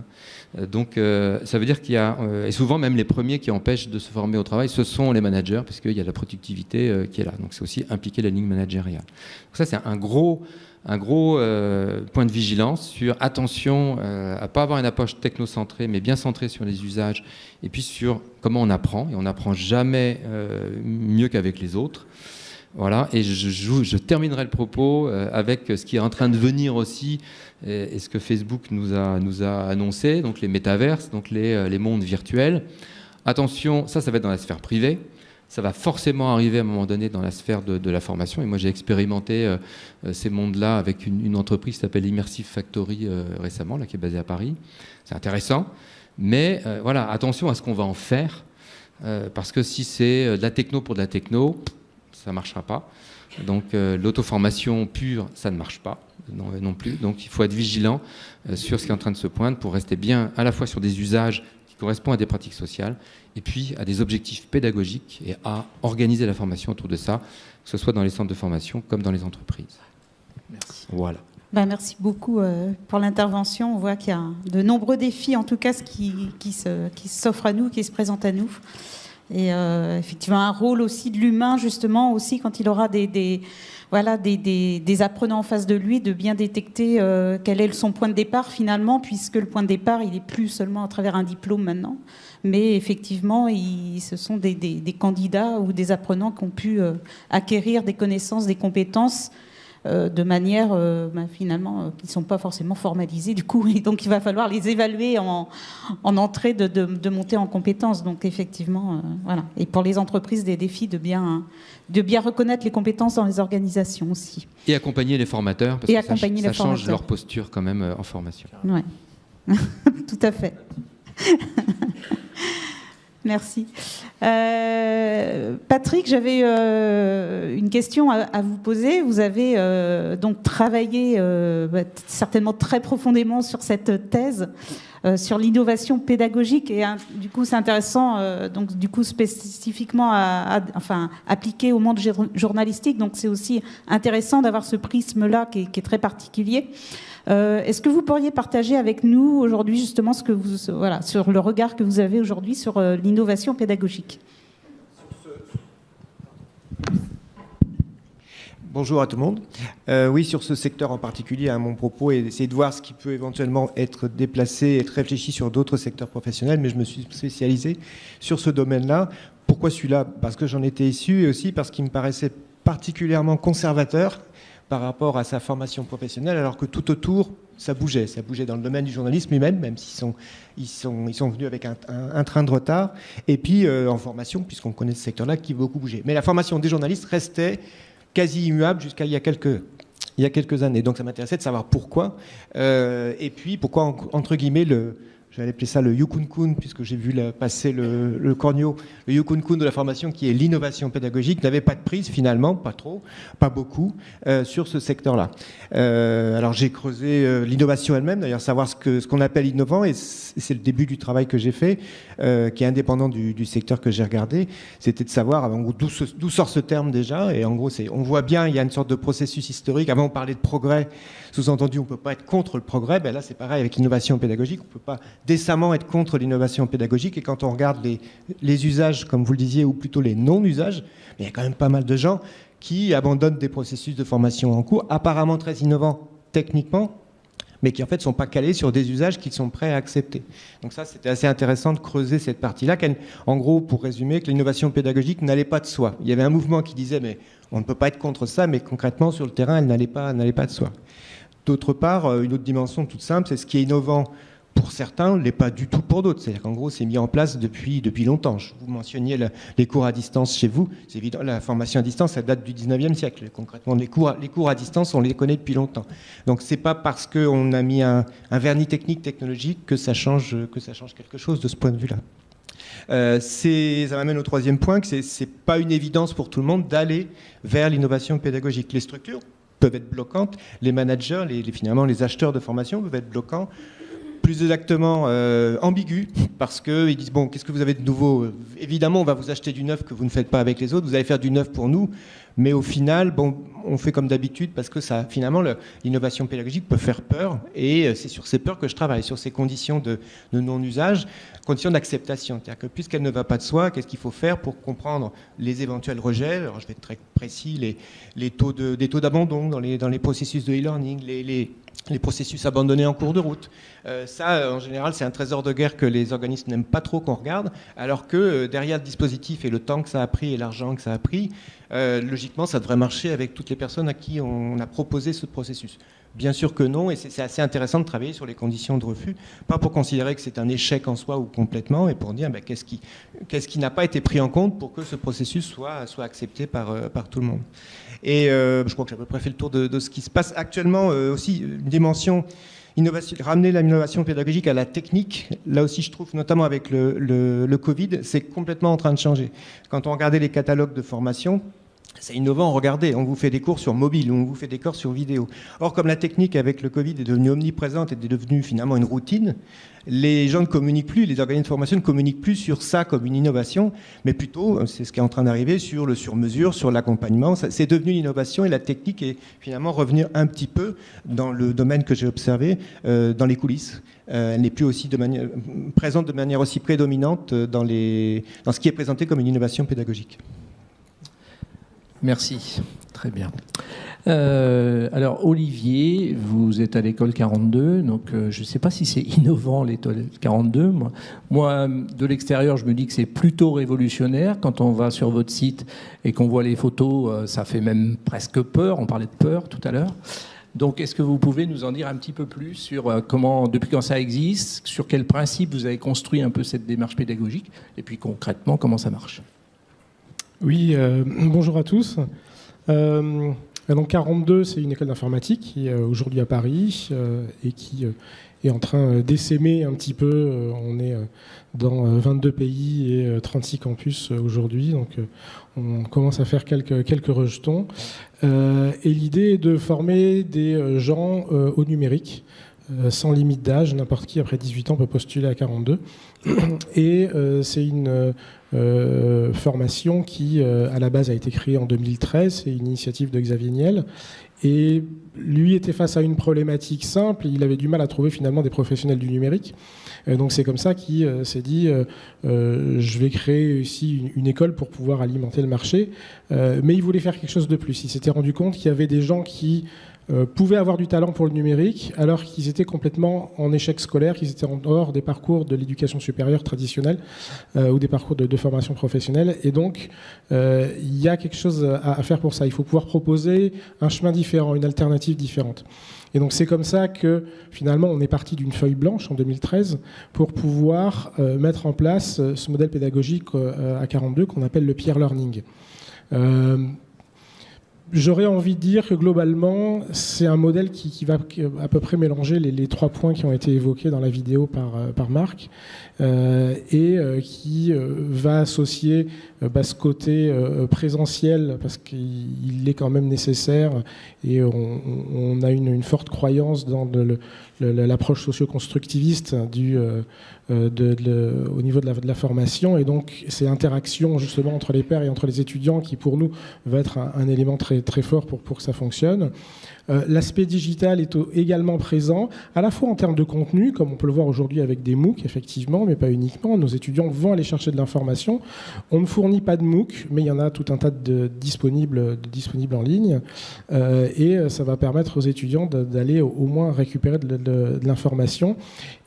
Donc ça veut dire qu'il y a, et souvent même les premiers qui empêchent de se former au travail, ce sont les managers, parce qu'il y a la productivité qui est là. Donc c'est aussi impliquer la ligne managériale. Donc ça c'est un gros point de vigilance sur attention à ne pas avoir une approche technocentrée, mais bien centrée sur les usages, et puis sur comment on apprend, et on n'apprend jamais mieux qu'avec les autres. Voilà, et je terminerai le propos avec ce qui est en train de venir aussi, et ce que Facebook nous a annoncé, donc les métaverses, donc les mondes virtuels. Attention, ça va être dans la sphère privée. Ça va forcément arriver à un moment donné dans la sphère de la formation. Et moi, j'ai expérimenté ces mondes-là avec une entreprise qui s'appelle Immersive Factory récemment, là, qui est basée à Paris. C'est intéressant. Mais voilà, attention à ce qu'on va en faire. Parce que si c'est de la techno pour de la techno, ça ne marchera pas. Donc l'auto-formation pure, ça ne marche pas non plus. Donc il faut être vigilant sur ce qui est en train de se poindre pour rester bien à la fois sur des usages qui correspondent à des pratiques sociales et puis à des objectifs pédagogiques et à organiser la formation autour de ça, que ce soit dans les centres de formation comme dans les entreprises. Merci. Voilà. Merci beaucoup pour l'intervention. On voit qu'il y a de nombreux défis, en tout cas, qui s'offrent à nous, qui se présentent à nous. Et effectivement, un rôle aussi de l'humain, justement, aussi quand il aura des apprenants en face de lui, de bien détecter quel est son point de départ finalement, puisque le point de départ, il n'est plus seulement à travers un diplôme maintenant, mais effectivement, ce sont des candidats ou des apprenants qui ont pu acquérir des connaissances, des compétences de manière finalement qui ne sont pas forcément formalisées du coup, et donc il va falloir les évaluer en entrée de monter en compétences. Donc effectivement voilà, et pour les entreprises des défis de bien reconnaître les compétences dans les organisations aussi, et accompagner les formateurs, parce que ça change leur posture quand même en formation. Ouais. Tout à fait. Merci. Patrick, j'avais une question à vous poser. Vous avez donc travaillé certainement très profondément sur cette thèse sur l'innovation pédagogique, et du coup c'est intéressant, donc du coup spécifiquement appliqué au monde journalistique. Donc c'est aussi intéressant d'avoir ce prisme-là qui est très particulier. Est-ce que vous pourriez partager avec nous aujourd'hui justement sur le regard que vous avez aujourd'hui sur l'innovation pédagogique ? Bonjour à tout le monde. Oui, sur ce secteur en particulier, mon propos est d'essayer de voir ce qui peut éventuellement être déplacé et être réfléchi sur d'autres secteurs professionnels, mais je me suis spécialisé sur ce domaine-là. Pourquoi celui-là ? Parce que j'en étais issu, et aussi parce qu'il me paraissait particulièrement conservateur par rapport à sa formation professionnelle, alors que tout autour, ça bougeait. Ça bougeait dans le domaine du journalisme lui-même, même s'ils sont venus avec un train de retard. Et puis en formation, puisqu'on connaît ce secteur-là, qui a beaucoup bougé. Mais la formation des journalistes restait quasi immuable jusqu'à il y a quelques années. Donc ça m'intéressait de savoir pourquoi. Et puis pourquoi, entre guillemets, j'allais appeler ça le Yukun-kun, puisque j'ai vu passer le corneau, le Yukun-kun de la formation, qui est l'innovation pédagogique, n'avait pas de prise finalement, pas trop, pas beaucoup, sur ce secteur-là. Alors j'ai creusé l'innovation elle-même, d'ailleurs savoir ce qu'on appelle innovant, et c'est le début du travail que j'ai fait, qui est indépendant du secteur que j'ai regardé, c'était de savoir en gros, d'où sort ce terme déjà, et en gros on voit bien, il y a une sorte de processus historique. Avant on parlait de progrès, sous-entendu on ne peut pas être contre le progrès, ben là c'est pareil avec l'innovation pédagogique, on ne peut pas décemment être contre l'innovation pédagogique, et quand on regarde les usages, comme vous le disiez, ou plutôt les non-usages, il y a quand même pas mal de gens qui abandonnent des processus de formation en cours, apparemment très innovants techniquement, mais qui en fait ne sont pas calés sur des usages qu'ils sont prêts à accepter. Donc ça, c'était assez intéressant de creuser cette partie-là. En gros, pour résumer, que l'innovation pédagogique n'allait pas de soi. Il y avait un mouvement qui disait, mais on ne peut pas être contre ça, mais concrètement, sur le terrain, elle n'allait pas de soi. D'autre part, une autre dimension toute simple, c'est ce qui est innovant pour certains, ne l'est pas du tout pour d'autres. C'est-à-dire qu'en gros, c'est mis en place depuis longtemps. Vous mentionniez les cours à distance chez vous. C'est évident, la formation à distance, ça date du 19e siècle. Concrètement, les cours à distance, on les connaît depuis longtemps. Donc, ce n'est pas parce qu'on a mis un vernis technologique que ça change quelque chose de ce point de vue-là. Ça m'amène au troisième point, que ce n'est pas une évidence pour tout le monde d'aller vers l'innovation pédagogique. Les structures peuvent être bloquantes, les managers, finalement les acheteurs de formation peuvent être bloquants, plus exactement ambigu, parce qu'ils disent, bon, qu'est-ce que vous avez de nouveau? Évidemment, on va vous acheter du neuf que vous ne faites pas avec les autres, vous allez faire du neuf pour nous, mais au final, bon, on fait comme d'habitude, parce que ça, finalement, l'innovation pédagogique peut faire peur, et c'est sur ces peurs que je travaille, sur ces conditions de non-usage, conditions d'acceptation. C'est-à-dire que puisqu'elle ne va pas de soi, qu'est-ce qu'il faut faire pour comprendre les éventuels rejets? Alors, je vais être très précis, des taux d'abandon dans les processus de e-learning, les processus abandonnés en cours de route. Ça, en général, c'est un trésor de guerre que les organismes n'aiment pas trop qu'on regarde, alors que derrière le dispositif et le temps que ça a pris et l'argent que ça a pris, logiquement, ça devrait marcher avec toutes les personnes à qui on a proposé ce processus. Bien sûr que non, et c'est assez intéressant de travailler sur les conditions de refus, pas pour considérer que c'est un échec en soi ou complètement, mais pour dire qu'est-ce qui n'a pas été pris en compte pour que ce processus soit accepté par tout le monde. Et je crois que j'ai à peu près fait le tour de ce qui se passe actuellement. Aussi, une dimension innovation, ramener l'innovation pédagogique à la technique, là aussi je trouve, notamment avec le Covid, c'est complètement en train de changer. Quand on regardait les catalogues de formation, c'est innovant, regardez, on vous fait des cours sur mobile, on vous fait des cours sur vidéo. Or, comme la technique avec le Covid est devenue omniprésente, est devenue finalement une routine, les gens ne communiquent plus, les organismes de formation ne communiquent plus sur ça comme une innovation, mais plutôt, c'est ce qui est en train d'arriver, sur le sur-mesure, sur l'accompagnement. C'est devenu l'innovation, et la technique est finalement revenue un petit peu dans le domaine que j'ai observé, dans les coulisses. Elle n'est plus aussi présente de manière aussi prédominante dans ce qui est présenté comme une innovation pédagogique. Merci, très bien. Alors Olivier, vous êtes à l'école 42, donc je ne sais pas si c'est innovant l'école 42. Moi, de l'extérieur, je me dis que c'est plutôt révolutionnaire. Quand on va sur votre site et qu'on voit les photos, ça fait même presque peur. On parlait de peur tout à l'heure. Donc est-ce que vous pouvez nous en dire un petit peu plus sur depuis quand ça existe, sur quels principes vous avez construit un peu cette démarche pédagogique, et puis concrètement, comment ça marche ? Oui, bonjour à tous. Donc 42, c'est une école d'informatique qui est aujourd'hui à Paris et qui est en train d'essaimer un petit peu. On est dans 22 pays et 36 campus aujourd'hui, donc on commence à faire quelques rejetons. Et l'idée est de former des gens au numérique, sans limite d'âge. N'importe qui, après 18 ans, peut postuler à 42. Et c'est une formation qui, à la base, a été créée en 2013. C'est une initiative de Xavier Niel. Et lui était face à une problématique simple. Il avait du mal à trouver finalement des professionnels du numérique. Donc c'est comme ça qu'il s'est dit je vais créer ici une école pour pouvoir alimenter le marché. Mais il voulait faire quelque chose de plus. Il s'était rendu compte qu'il y avait des gens qui pouvaient avoir du talent pour le numérique alors qu'ils étaient complètement en échec scolaire, qu'ils étaient en dehors des parcours de l'éducation supérieure traditionnelle ou des parcours de formation professionnelle. Et donc, il y a quelque chose à faire pour ça. Il faut pouvoir proposer un chemin différent, une alternative différente. Et donc, c'est comme ça que, finalement, on est parti d'une feuille blanche en 2013 pour pouvoir mettre en place ce modèle pédagogique à 42 qu'on appelle le peer learning. J'aurais envie de dire que globalement, c'est un modèle qui va à peu près mélanger les 3 points qui ont été évoqués dans la vidéo par Marc, et qui va associer ce côté présentiel, parce qu'il est quand même nécessaire, et on a une forte croyance dans l'approche socio-constructiviste au niveau de la formation, et donc c'est l'interaction justement entre les pairs et entre les étudiants qui pour nous va être un élément très, très fort pour que ça fonctionne. L'aspect digital est également présent, à la fois en termes de contenu, comme on peut le voir aujourd'hui avec des MOOC, effectivement, mais pas uniquement. Nos étudiants vont aller chercher de l'information. On ne fournit pas de MOOC, mais il y en a tout un tas de disponibles en ligne. Et ça va permettre aux étudiants d'aller au moins récupérer de l'information.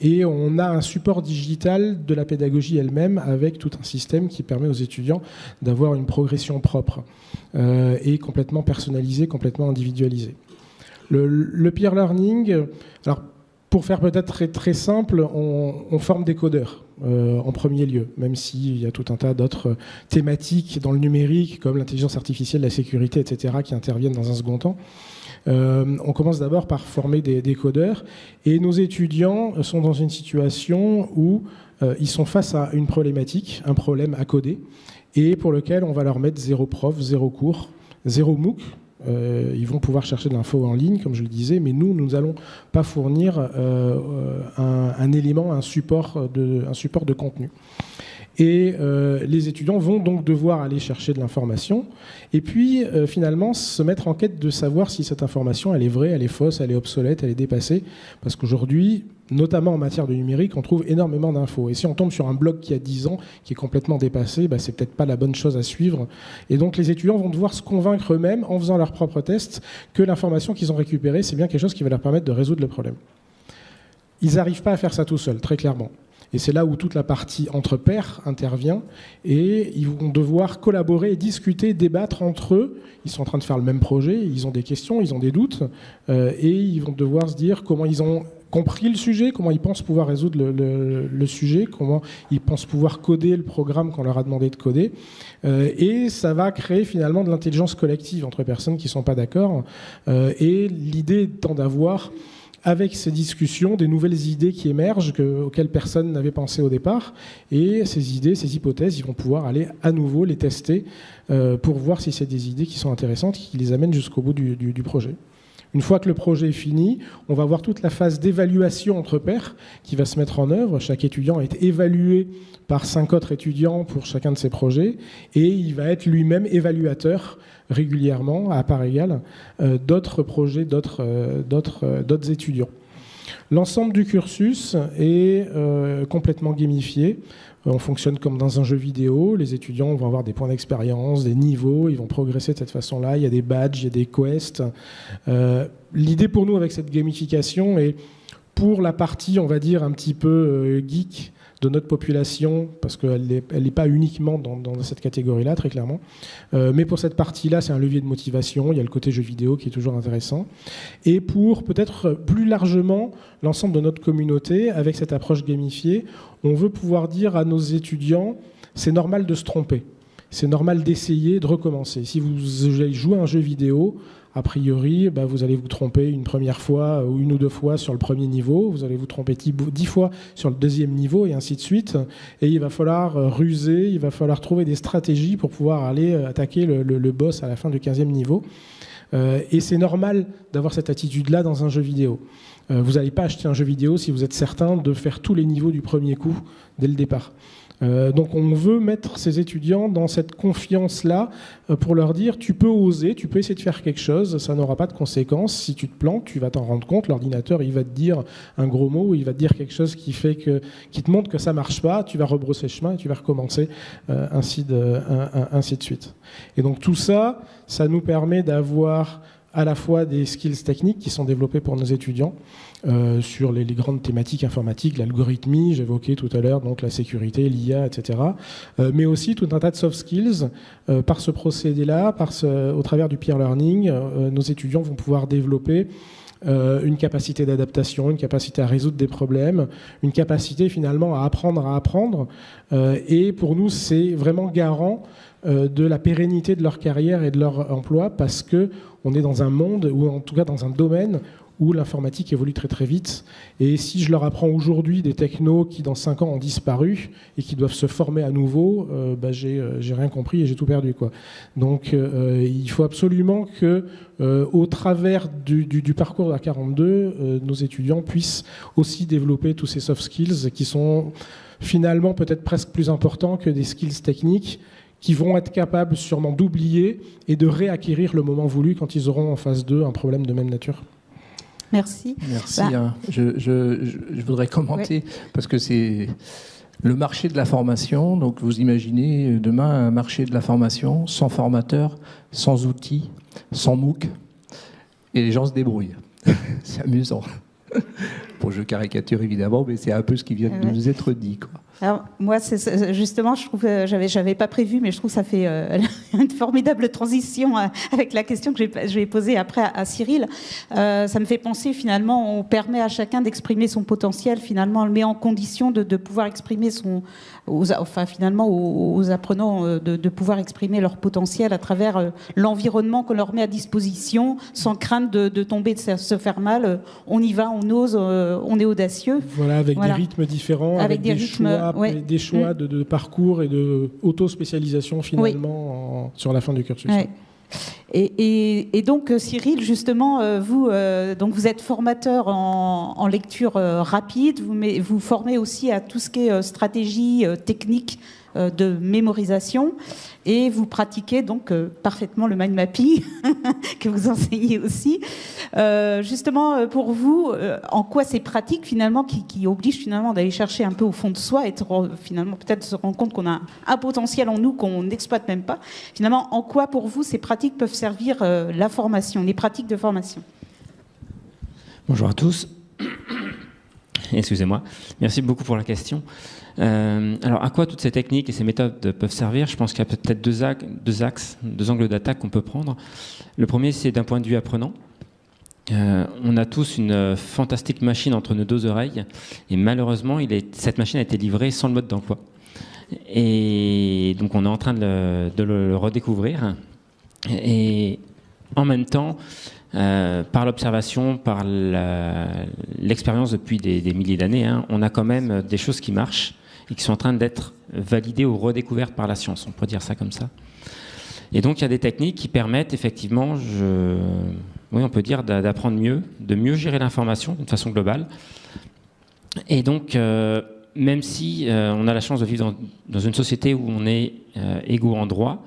Et on a un support digital de la pédagogie elle-même, avec tout un système qui permet aux étudiants d'avoir une progression propre et complètement personnalisée, complètement individualisée. Le peer learning, alors pour faire peut-être très, très simple, on forme des codeurs en premier lieu, même s'il y a tout un tas d'autres thématiques dans le numérique, comme l'intelligence artificielle, la sécurité, etc., qui interviennent dans un second temps. On commence d'abord par former des codeurs, et nos étudiants sont dans une situation où ils sont face à une problématique, un problème à coder, et pour lequel on va leur mettre 0 prof, 0 cours, 0 MOOC. Ils vont pouvoir chercher de l'info en ligne, comme je le disais, mais nous n'allons pas fournir un élément, un support de contenu. Et les étudiants vont donc devoir aller chercher de l'information et puis finalement se mettre en quête de savoir si cette information elle est vraie, elle est fausse, elle est obsolète, elle est dépassée. Parce qu'aujourd'hui, notamment en matière de numérique, on trouve énormément d'infos. Et si on tombe sur un blog qui a 10 ans, qui est complètement dépassé, c'est peut-être pas la bonne chose à suivre. Et donc les étudiants vont devoir se convaincre eux-mêmes, en faisant leurs propres tests, que l'information qu'ils ont récupérée, c'est bien quelque chose qui va leur permettre de résoudre le problème. Ils n'arrivent pas à faire ça tout seuls, très clairement. Et c'est là où toute la partie entre pairs intervient, et ils vont devoir collaborer, discuter, débattre entre eux. Ils sont en train de faire le même projet, ils ont des questions, ils ont des doutes, et ils vont devoir se dire comment ils ont compris le sujet, comment ils pensent pouvoir résoudre le sujet, comment ils pensent pouvoir coder le programme qu'on leur a demandé de coder. Et ça va créer finalement de l'intelligence collective entre personnes qui ne sont pas d'accord. Et l'idée étant d'avoir, avec ces discussions, des nouvelles idées qui émergent auxquelles personne n'avait pensé au départ. Et ces idées, ces hypothèses, ils vont pouvoir aller à nouveau les tester pour voir si c'est des idées qui sont intéressantes, qui les amènent jusqu'au bout du projet. Une fois que le projet est fini, on va voir toute la phase d'évaluation entre pairs qui va se mettre en œuvre. Chaque étudiant est évalué par 5 autres étudiants pour chacun de ses projets, et il va être lui-même évaluateur régulièrement, à part égale, d'autres projets, d'autres étudiants. L'ensemble du cursus est complètement gamifié. On fonctionne comme dans un jeu vidéo. Les étudiants vont avoir des points d'expérience, des niveaux, ils vont progresser de cette façon-là. Il y a des badges, il y a des quests. L'idée pour nous avec cette gamification est pour la partie, on va dire, un petit peu geek de notre population, parce qu'elle n'est pas uniquement dans cette catégorie-là, très clairement. Mais pour cette partie-là, c'est un levier de motivation. Il y a le côté jeu vidéo qui est toujours intéressant. Et pour peut-être plus largement l'ensemble de notre communauté, avec cette approche gamifiée, on veut pouvoir dire à nos étudiants, c'est normal de se tromper. C'est normal d'essayer, de recommencer. Si vous jouez à un jeu vidéo, a priori, vous allez vous tromper une première fois ou une ou 2 fois sur le premier niveau, vous allez vous tromper 10 fois sur le deuxième niveau, et ainsi de suite. Et il va falloir ruser, il va falloir trouver des stratégies pour pouvoir aller attaquer le boss à la fin du 15e niveau. Et c'est normal d'avoir cette attitude-là dans un jeu vidéo. Vous n'allez pas acheter un jeu vidéo si vous êtes certain de faire tous les niveaux du premier coup dès le départ. Donc on veut mettre ces étudiants dans cette confiance-là pour leur dire tu peux oser, tu peux essayer de faire quelque chose, ça n'aura pas de conséquences. Si tu te plantes, tu vas t'en rendre compte. L'ordinateur, il va te dire un gros mot, il va te dire quelque chose qui te montre que ça marche pas, tu vas rebrousser chemin et tu vas recommencer, ainsi de suite. Et donc tout ça, ça nous permet d'avoir à la fois des skills techniques qui sont développés pour nos étudiants sur les grandes thématiques informatiques, l'algorithmie, j'évoquais tout à l'heure, donc la sécurité, l'IA, etc. Mais aussi tout un tas de soft skills. Par ce procédé-là, au travers du peer learning, nos étudiants vont pouvoir développer une capacité d'adaptation, une capacité à résoudre des problèmes, une capacité finalement à apprendre. Et pour nous, c'est vraiment garant de la pérennité de leur carrière et de leur emploi, parce qu'on est dans un monde, ou en tout cas dans un domaine, où l'informatique évolue très très vite. Et si je leur apprends aujourd'hui des technos qui dans 5 ans ont disparu et qui doivent se former à nouveau, j'ai rien compris et j'ai tout perdu, quoi. Donc il faut absolument que au travers du parcours de la 42, nos étudiants puissent aussi développer tous ces soft skills qui sont finalement peut-être presque plus importants que des skills techniques, qui vont être capables sûrement d'oublier et de réacquérir le moment voulu quand ils auront en face d'eux un problème de même nature. Merci. Merci. Je voudrais commenter, parce que c'est le marché de la formation. Donc vous imaginez demain un marché de la formation sans formateur, sans outils, sans MOOC, et les gens se débrouillent. C'est amusant. Bon, je caricature évidemment, mais c'est un peu ce qui vient de nous être dit, quoi. Alors, moi, justement, je trouve, j'avais pas prévu, mais je trouve que ça fait une formidable transition avec la question que je vais poser après à Cyril. Ça me fait penser, finalement, on permet à chacun d'exprimer son potentiel, finalement, on le met en condition de pouvoir exprimer aux apprenants de pouvoir exprimer leur potentiel à travers l'environnement qu'on leur met à disposition, sans crainte de tomber, de se faire mal. On y va, on ose, on est audacieux. Voilà, avec des rythmes différents, avec des choix de parcours et de auto-spécialisation finalement sur la fin du cursus. Ouais. Et donc Cyril, justement, vous êtes formateur en lecture rapide, vous formez aussi à tout ce qui est stratégie technique de mémorisation, et vous pratiquez donc parfaitement le mind mapping que vous enseignez aussi. Justement, pour vous, en quoi c'est pratique finalement, qui oblige finalement d'aller chercher un peu au fond de soi et finalement peut-être se rendre compte qu'on a un potentiel en nous qu'on n'exploite même pas. Finalement, en quoi pour vous ces pratiques peuvent servir la formation, les pratiques de formation? Bonjour à tous. Excusez-moi. Merci beaucoup pour la question. Alors, à quoi toutes ces techniques et ces méthodes peuvent servir? Je pense qu'il y a peut-être deux angles d'attaque qu'on peut prendre. Le premier, c'est d'un point de vue apprenant. On a tous une fantastique machine entre nos deux oreilles, et malheureusement, cette machine a été livrée sans le mode d'emploi. Et donc, on est en train de le redécouvrir. Et en même temps, par l'observation, par l'expérience depuis des milliers d'années, on a quand même des choses qui marchent et qui sont en train d'être validées ou redécouvertes par la science, on pourrait dire ça comme ça. Et donc il y a des techniques qui permettent effectivement, on peut dire, d'apprendre mieux, de mieux gérer l'information d'une façon globale. Et donc, même si on a la chance de vivre dans une société où on est égaux en droit,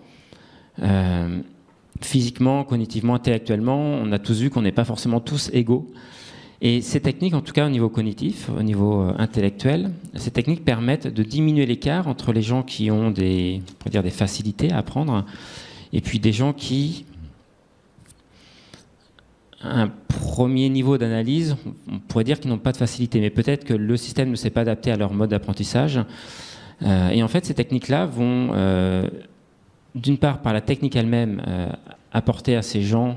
physiquement, cognitivement, intellectuellement, on a tous vu qu'on n'est pas forcément tous égaux. Et ces techniques, en tout cas au niveau cognitif, au niveau intellectuel, ces techniques permettent de diminuer l'écart entre les gens qui ont des facilités à apprendre et puis des gens qui, à un premier niveau d'analyse, on pourrait dire qu'ils n'ont pas de facilité, mais peut-être que le système ne s'est pas adapté à leur mode d'apprentissage. Et en fait, ces techniques-là vont, d'une part, par la technique elle-même, apporter à ces gens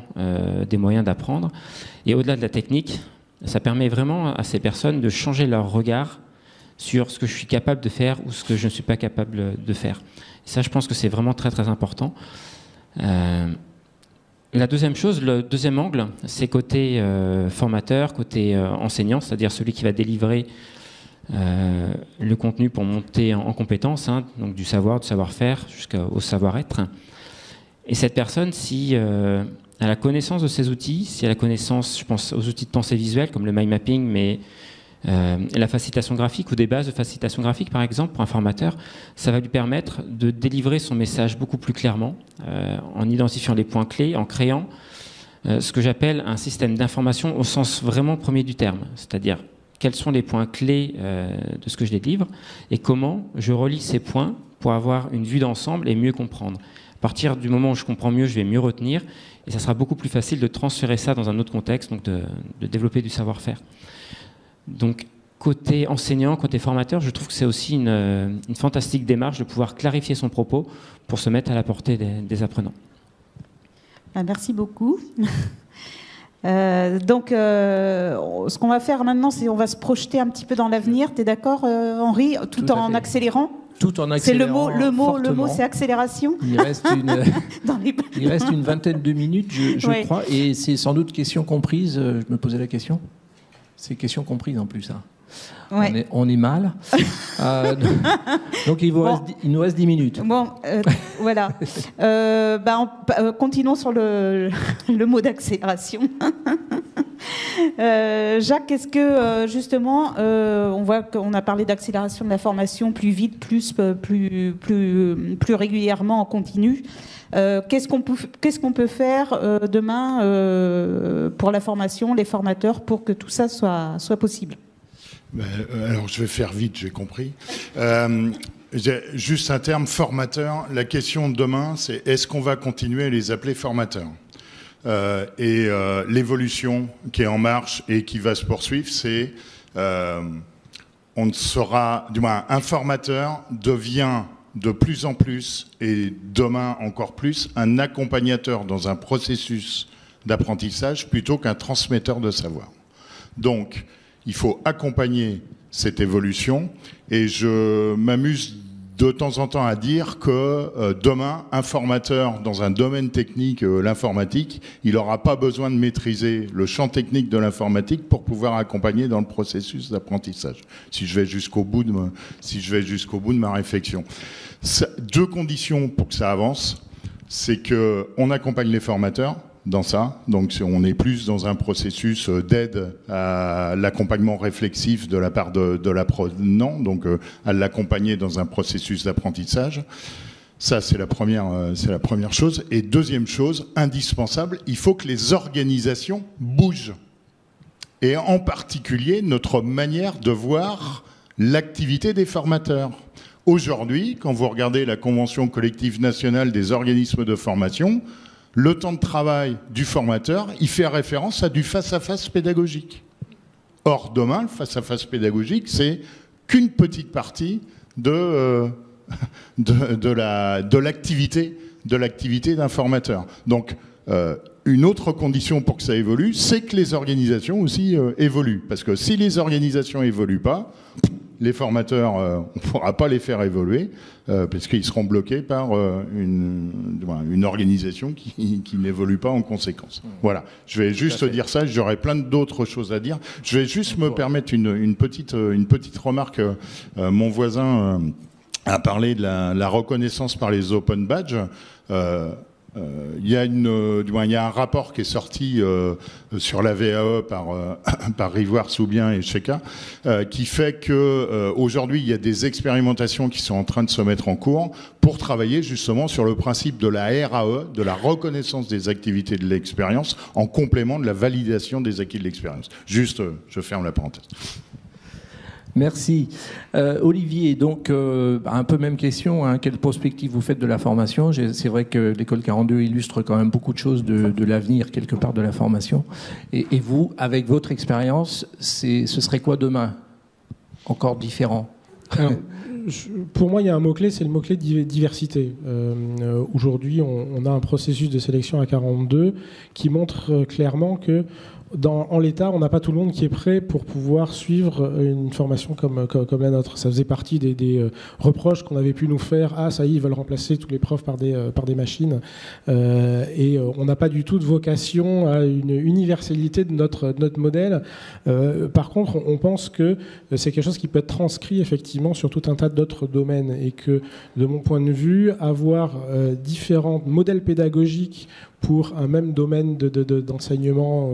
des moyens d'apprendre. Et au-delà de la technique, ça permet vraiment à ces personnes de changer leur regard sur ce que je suis capable de faire ou ce que je ne suis pas capable de faire. Et ça, je pense que c'est vraiment très, très important. La deuxième chose, le deuxième angle, c'est côté formateur, côté enseignant, c'est-à-dire celui qui va délivrer le contenu pour monter en compétences, donc du savoir, du savoir-faire jusqu'au savoir-être. Et cette personne, si elle a la connaissance de ces outils, si elle a la connaissance, je pense aux outils de pensée visuelle comme le mind mapping, mais la facilitation graphique ou des bases de facilitation graphique, par exemple, pour un formateur, ça va lui permettre de délivrer son message beaucoup plus clairement, en identifiant les points clés, en créant ce que j'appelle un système d'information au sens vraiment premier du terme, c'est-à-dire quels sont les points clés de ce que je délivre et comment je relie ces points pour avoir une vue d'ensemble et mieux comprendre. À partir du moment où je comprends mieux, je vais mieux retenir et ça sera beaucoup plus facile de transférer ça dans un autre contexte, donc de développer du savoir-faire. Donc, côté enseignant, côté formateur, je trouve que c'est aussi une fantastique démarche de pouvoir clarifier son propos pour se mettre à la portée des apprenants. Merci beaucoup. Donc, ce qu'on va faire maintenant, c'est on va se projeter un petit peu dans l'avenir. Tu es d'accord, Henri, tout en accélérant? Tout en C'est accélérant. le mot, c'est accélération. Il reste une vingtaine de minutes, je crois, et c'est sans doute question comprise. Je me posais la question. C'est question comprise en plus. Hein. Ouais. On est mal. Donc il nous reste 10 minutes. Bon, voilà. Continuons sur le mot d'accélération. Jacques, est-ce que justement, on voit qu'on a parlé d'accélération de la formation plus vite, plus régulièrement en continu. Qu'est-ce qu'on peut faire demain pour la formation, les formateurs, pour que tout ça soit possible? Alors, je vais faire vite, j'ai compris. Juste un terme, formateur. La question de demain, c'est est-ce qu'on va continuer à les appeler formateurs ? L'évolution qui est en marche et qui va se poursuivre, c'est on ne sera, du moins, un formateur devient de plus en plus, et demain encore plus, un accompagnateur dans un processus d'apprentissage plutôt qu'un transmetteur de savoir. Donc, il faut accompagner cette évolution et je m'amuse de temps en temps à dire que demain, un formateur dans un domaine technique, l'informatique, il n'aura pas besoin de maîtriser le champ technique de l'informatique pour pouvoir accompagner dans le processus d'apprentissage. Si je vais jusqu'au bout de ma réflexion. Deux conditions pour que ça avance, c'est qu'on accompagne les formateurs dans ça, donc on est plus dans un processus d'aide à l'accompagnement réflexif de la part de l'apprenant, donc à l'accompagner dans un processus d'apprentissage. Ça, c'est la première chose. Et deuxième chose, indispensable, il faut que les organisations bougent. Et en particulier, notre manière de voir l'activité des formateurs. Aujourd'hui, quand vous regardez la Convention collective nationale des organismes de formation, le temps de travail du formateur, il fait référence à du face-à-face pédagogique. Or, demain, le face-à-face pédagogique, c'est qu'une petite partie de l'activité d'un formateur. Donc, une autre condition pour que ça évolue, c'est que les organisations aussi évoluent. Parce que si les organisations évoluent pas, les formateurs, on ne pourra pas les faire évoluer parce qu'ils seront bloqués par une organisation qui n'évolue pas en conséquence. Voilà, je vais juste dire ça, j'aurais plein d'autres choses à dire. Je vais juste me permettre une petite remarque. Mon voisin a parlé de la reconnaissance par les open badges. Il y a un rapport qui est sorti sur la VAE par Rivoire Soubien et Cheka qui fait que aujourd'hui il y a des expérimentations qui sont en train de se mettre en cours pour travailler justement sur le principe de la RAE, de la reconnaissance des activités de l'expérience en complément de la validation des acquis de l'expérience. Juste, je ferme la parenthèse. Merci. Olivier, donc un peu même question, hein, quelle prospective vous faites de la formation? C'est vrai que l'école 42 illustre quand même beaucoup de choses de l'avenir, quelque part, de la formation. Et vous, avec votre expérience, ce serait quoi demain? Encore différent? Alors, pour moi, il y a un mot-clé, c'est le mot-clé diversité. Aujourd'hui, on a un processus de sélection à 42 qui montre clairement que en l'état, on n'a pas tout le monde qui est prêt pour pouvoir suivre une formation comme la nôtre. Ça faisait partie des reproches qu'on avait pu nous faire. Ah, ça y est, ils veulent remplacer tous les profs par des machines. Et on n'a pas du tout de vocation à une universalité de notre modèle. Par contre, on pense que c'est quelque chose qui peut être transcrit effectivement sur tout un tas d'autres domaines. Et que, de mon point de vue, avoir différents modèles pédagogiques pour un même domaine d'enseignement,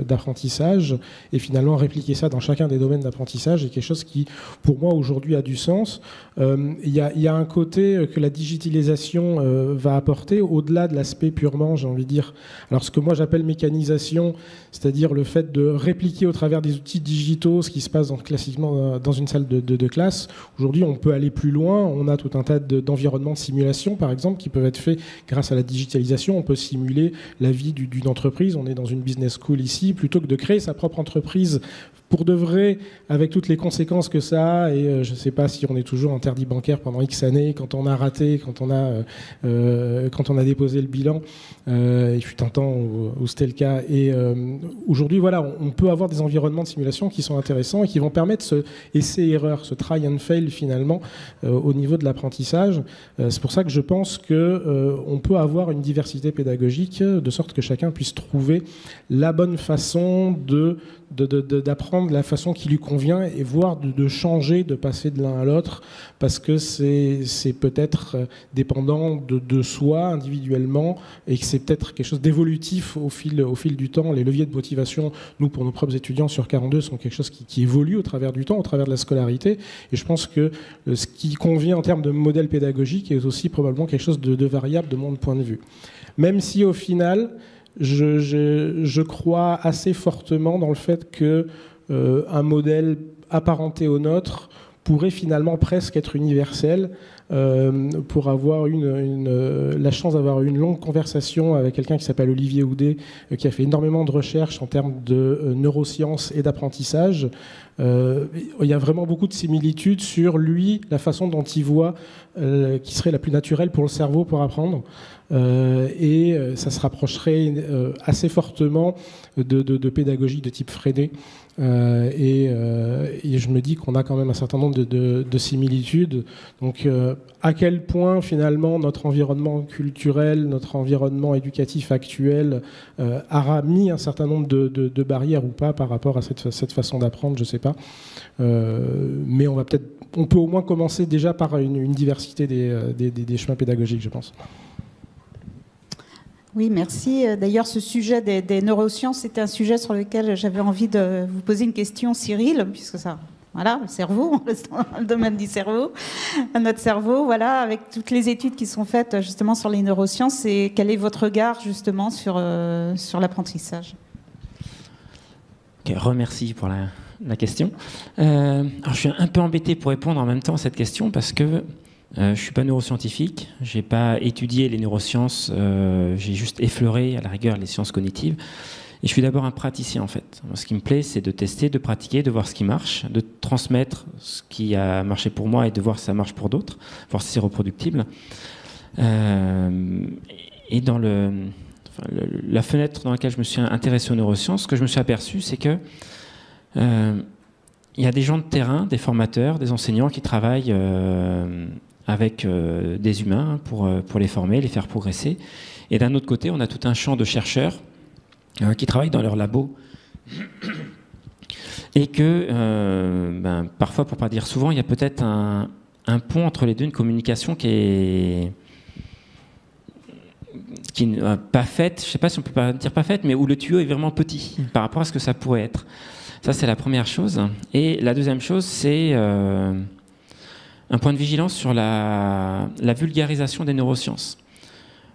d'apprentissage, et finalement répliquer ça dans chacun des domaines d'apprentissage est quelque chose qui, pour moi, aujourd'hui a du sens. Il y a un côté que la digitalisation va apporter, au-delà de l'aspect purement, j'ai envie de dire, alors ce que moi j'appelle mécanisation, c'est-à-dire le fait de répliquer au travers des outils digitaux ce qui se passe classiquement dans une salle de classe. Aujourd'hui, on peut aller plus loin. On a tout un tas d'environnements de simulation, par exemple, qui peuvent être faits grâce à la digitalisation. On peut simuler la vie d'une entreprise. On est dans une business school ici. Plutôt que de créer sa propre entreprise pour de vrai, avec toutes les conséquences que ça a, et je ne sais pas si on est toujours interdit bancaire pendant X années, quand on a raté, quand on a déposé le bilan, il fut un temps où c'était le cas. Et aujourd'hui, voilà, on peut avoir des environnements de simulation qui sont intéressants et qui vont permettre ce essai-erreur, ce try and fail finalement au niveau de l'apprentissage. C'est pour ça que je pense qu'on peut avoir une diversité pédagogique de sorte que chacun puisse trouver la bonne façon d'apprendre la façon qui lui convient et voire de changer, de passer de l'un à l'autre, parce que c'est peut-être dépendant de soi individuellement et que c'est peut-être quelque chose d'évolutif au fil du temps. Les leviers de motivation, nous, pour nos propres étudiants sur 42, sont quelque chose qui évolue au travers du temps, au travers de la scolarité. Et je pense que ce qui convient en termes de modèle pédagogique est aussi probablement quelque chose de variable de mon point de vue. Même si au final, je crois assez fortement dans le fait que un modèle apparenté au nôtre pourrait finalement presque être universel. Pour avoir la chance d'avoir eu une longue conversation avec quelqu'un qui s'appelle Olivier Houdet, qui a fait énormément de recherches en termes de neurosciences et d'apprentissage. Il y a vraiment beaucoup de similitudes sur lui, la façon dont il voit qui serait la plus naturelle pour le cerveau pour apprendre. Et ça se rapprocherait assez fortement de pédagogie de type Freinet. Et je me dis qu'on a quand même un certain nombre de similitudes. Donc à quel point finalement notre environnement culturel, notre environnement éducatif actuel aura mis un certain nombre de barrières ou pas par rapport à cette façon d'apprendre, je ne sais pas. Mais on peut au moins commencer déjà par une diversité des chemins pédagogiques, je pense. Oui, merci. D'ailleurs, ce sujet des neurosciences, c'était un sujet sur lequel j'avais envie de vous poser une question, Cyril, puisque ça, voilà, le cerveau, le domaine du cerveau, notre cerveau, voilà, avec toutes les études qui sont faites justement sur les neurosciences, et quel est votre regard justement sur l'apprentissage ? Okay, remercie pour la question. Alors, je suis un peu embêté pour répondre en même temps à cette question parce que je ne suis pas neuroscientifique, je n'ai pas étudié les neurosciences, j'ai juste effleuré à la rigueur les sciences cognitives. Et je suis d'abord un praticien en fait. Moi, ce qui me plaît, c'est de tester, de pratiquer, de voir ce qui marche, de transmettre ce qui a marché pour moi et de voir si ça marche pour d'autres, voir si c'est reproductible. Et dans la fenêtre dans laquelle je me suis intéressé aux neurosciences, ce que je me suis aperçu, c'est que il y a des gens de terrain, des formateurs, des enseignants qui travaillent avec des humains pour les former, les faire progresser. Et d'un autre côté, on a tout un champ de chercheurs qui travaillent dans leurs labos. Et que, parfois, pour ne pas dire souvent, il y a peut-être un pont entre les deux, une communication qui n'est pas faite, je ne sais pas si on peut pas dire pas faite, mais où le tuyau est vraiment petit par rapport à ce que ça pourrait être. Ça, c'est la première chose. Et la deuxième chose, c'est un point de vigilance sur la vulgarisation des neurosciences.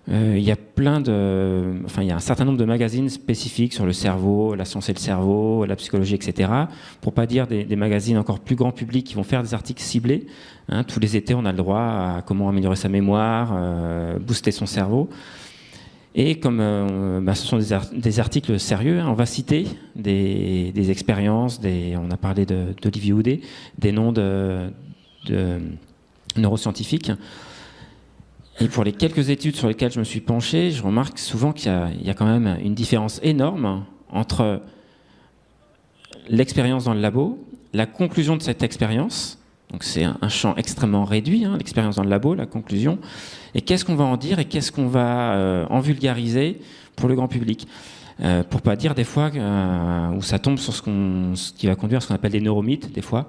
Il y a il y a un certain nombre de magazines spécifiques sur le cerveau, la science et le cerveau, la psychologie, etc. Pour pas dire des magazines encore plus grand public qui vont faire des articles ciblés. Hein, tous les étés, on a le droit à comment améliorer sa mémoire, booster son cerveau. Et comme ce sont des articles sérieux, on va citer des expériences, on a parlé d'Olivier Houdet, des noms de neuroscientifiques. Et pour les quelques études sur lesquelles je me suis penché, je remarque souvent qu'il y a quand même une différence énorme entre l'expérience dans le labo, la conclusion de cette expérience, donc c'est un champ extrêmement réduit, hein, l'expérience dans le labo, la conclusion, et qu'est-ce qu'on va en dire et qu'est-ce qu'on va en vulgariser pour le grand public. Pour pas dire des fois où ça tombe sur ce qui va conduire à ce qu'on appelle des neuromythes, des fois.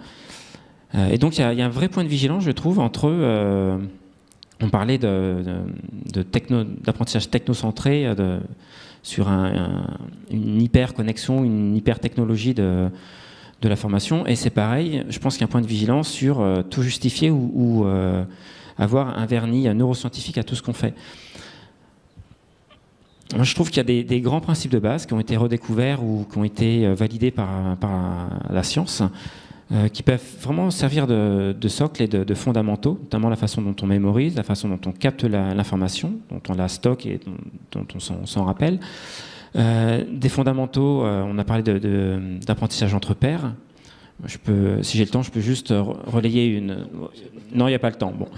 Et donc il y a un vrai point de vigilance, je trouve, entre... on parlait d'apprentissage technocentré sur une hyper-connexion, une hyper-technologie de la formation. Et c'est pareil, je pense qu'il y a un point de vigilance sur tout justifier ou avoir un vernis neuroscientifique à tout ce qu'on fait. Moi, je trouve qu'il y a des grands principes de base qui ont été redécouverts ou qui ont été validés par la science, qui peuvent vraiment servir de socle et de fondamentaux, notamment la façon dont on mémorise, la façon dont on capte l'information, dont on la stocke et dont on s'en rappelle. Des fondamentaux, on a parlé d'apprentissage entre pairs. Si j'ai le temps, je peux juste relayer une... Non, il n'y a pas le temps. Bon.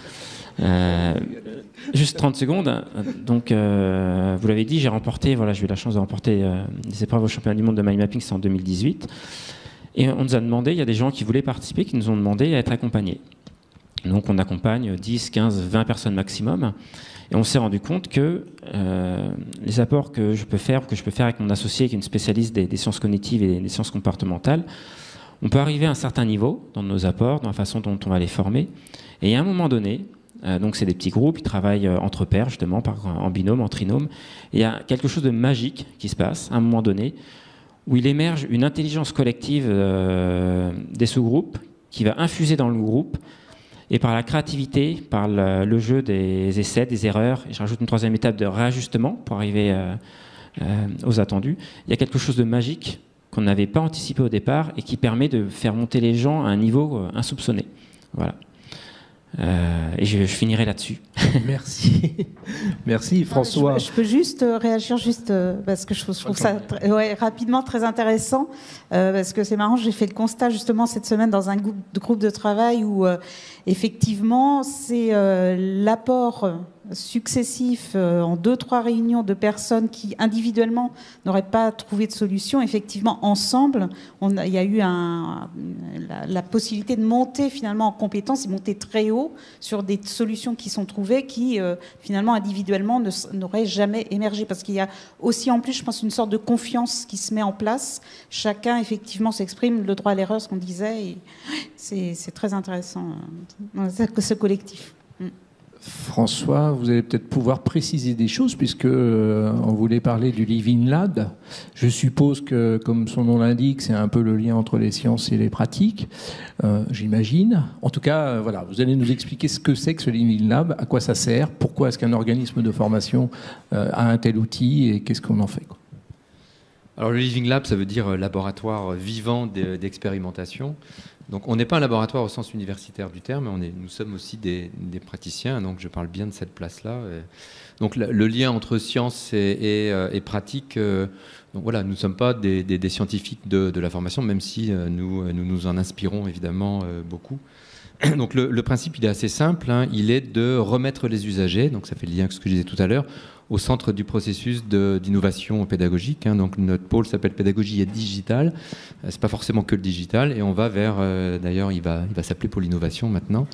Juste 30 secondes. Donc, vous l'avez dit, j'ai eu la chance de remporter des épreuves au championnat du monde de mind mapping, c'est en 2018. Et on nous a demandé, il y a des gens qui voulaient participer, qui nous ont demandé à être accompagnés. Donc, on accompagne 10, 15, 20 personnes maximum. Et on s'est rendu compte que les apports que je peux faire avec mon associé, qui est une spécialiste des sciences cognitives et des sciences comportementales, on peut arriver à un certain niveau dans nos apports, dans la façon dont on va les former. Et à un moment donné, donc c'est des petits groupes, ils travaillent entre pairs, justement, en binôme, en trinôme. Et il y a quelque chose de magique qui se passe, à un moment donné, où il émerge une intelligence collective des sous-groupes qui va infuser dans le groupe. Et par la créativité, par le jeu des essais, des erreurs, et je rajoute une troisième étape de réajustement pour arriver aux attendus, il y a quelque chose de magique qu'on n'avait pas anticipé au départ et qui permet de faire monter les gens à un niveau insoupçonné. Voilà. Et je finirai là-dessus. Merci. Merci François. Je peux juste réagir parce que je trouve ça rapidement très intéressant parce que c'est marrant, j'ai fait le constat justement cette semaine dans un groupe de travail où effectivement c'est l'apport successif en 2-3 réunions de personnes qui individuellement n'auraient pas trouvé de solution. Effectivement, ensemble, il y a eu la possibilité de monter finalement en compétence et monter très haut sur des solutions qui sont trouvées qui finalement individuellement n'auraient jamais émergé. Parce qu'il y a aussi en plus, je pense, une sorte de confiance qui se met en place. Chacun effectivement s'exprime, le droit à l'erreur, ce qu'on disait. Et c'est très intéressant ce collectif. François, vous allez peut-être pouvoir préciser des choses puisque on voulait parler du Living Lab. Je suppose que, comme son nom l'indique, c'est un peu le lien entre les sciences et les pratiques, j'imagine. En tout cas, voilà, vous allez nous expliquer ce que c'est que ce Living Lab, à quoi ça sert, pourquoi est-ce qu'un organisme de formation a un tel outil et qu'est-ce qu'on en fait, quoi. Alors le Living Lab, ça veut dire laboratoire vivant d'expérimentation. Donc on n'est pas un laboratoire au sens universitaire du terme, nous sommes aussi des praticiens, donc je parle bien de cette place-là. Donc le lien entre science et pratique, donc voilà, nous ne sommes pas des scientifiques de la formation, même si nous en inspirons évidemment beaucoup. Donc le principe, il est assez simple, hein, il est de remettre les usagers, donc ça fait le lien avec ce que je disais tout à l'heure, au centre du processus d'innovation pédagogique. Hein. Donc notre pôle s'appelle pédagogie et digital. C'est pas forcément que le digital, et on va vers. D'ailleurs, il va s'appeler pôle innovation maintenant.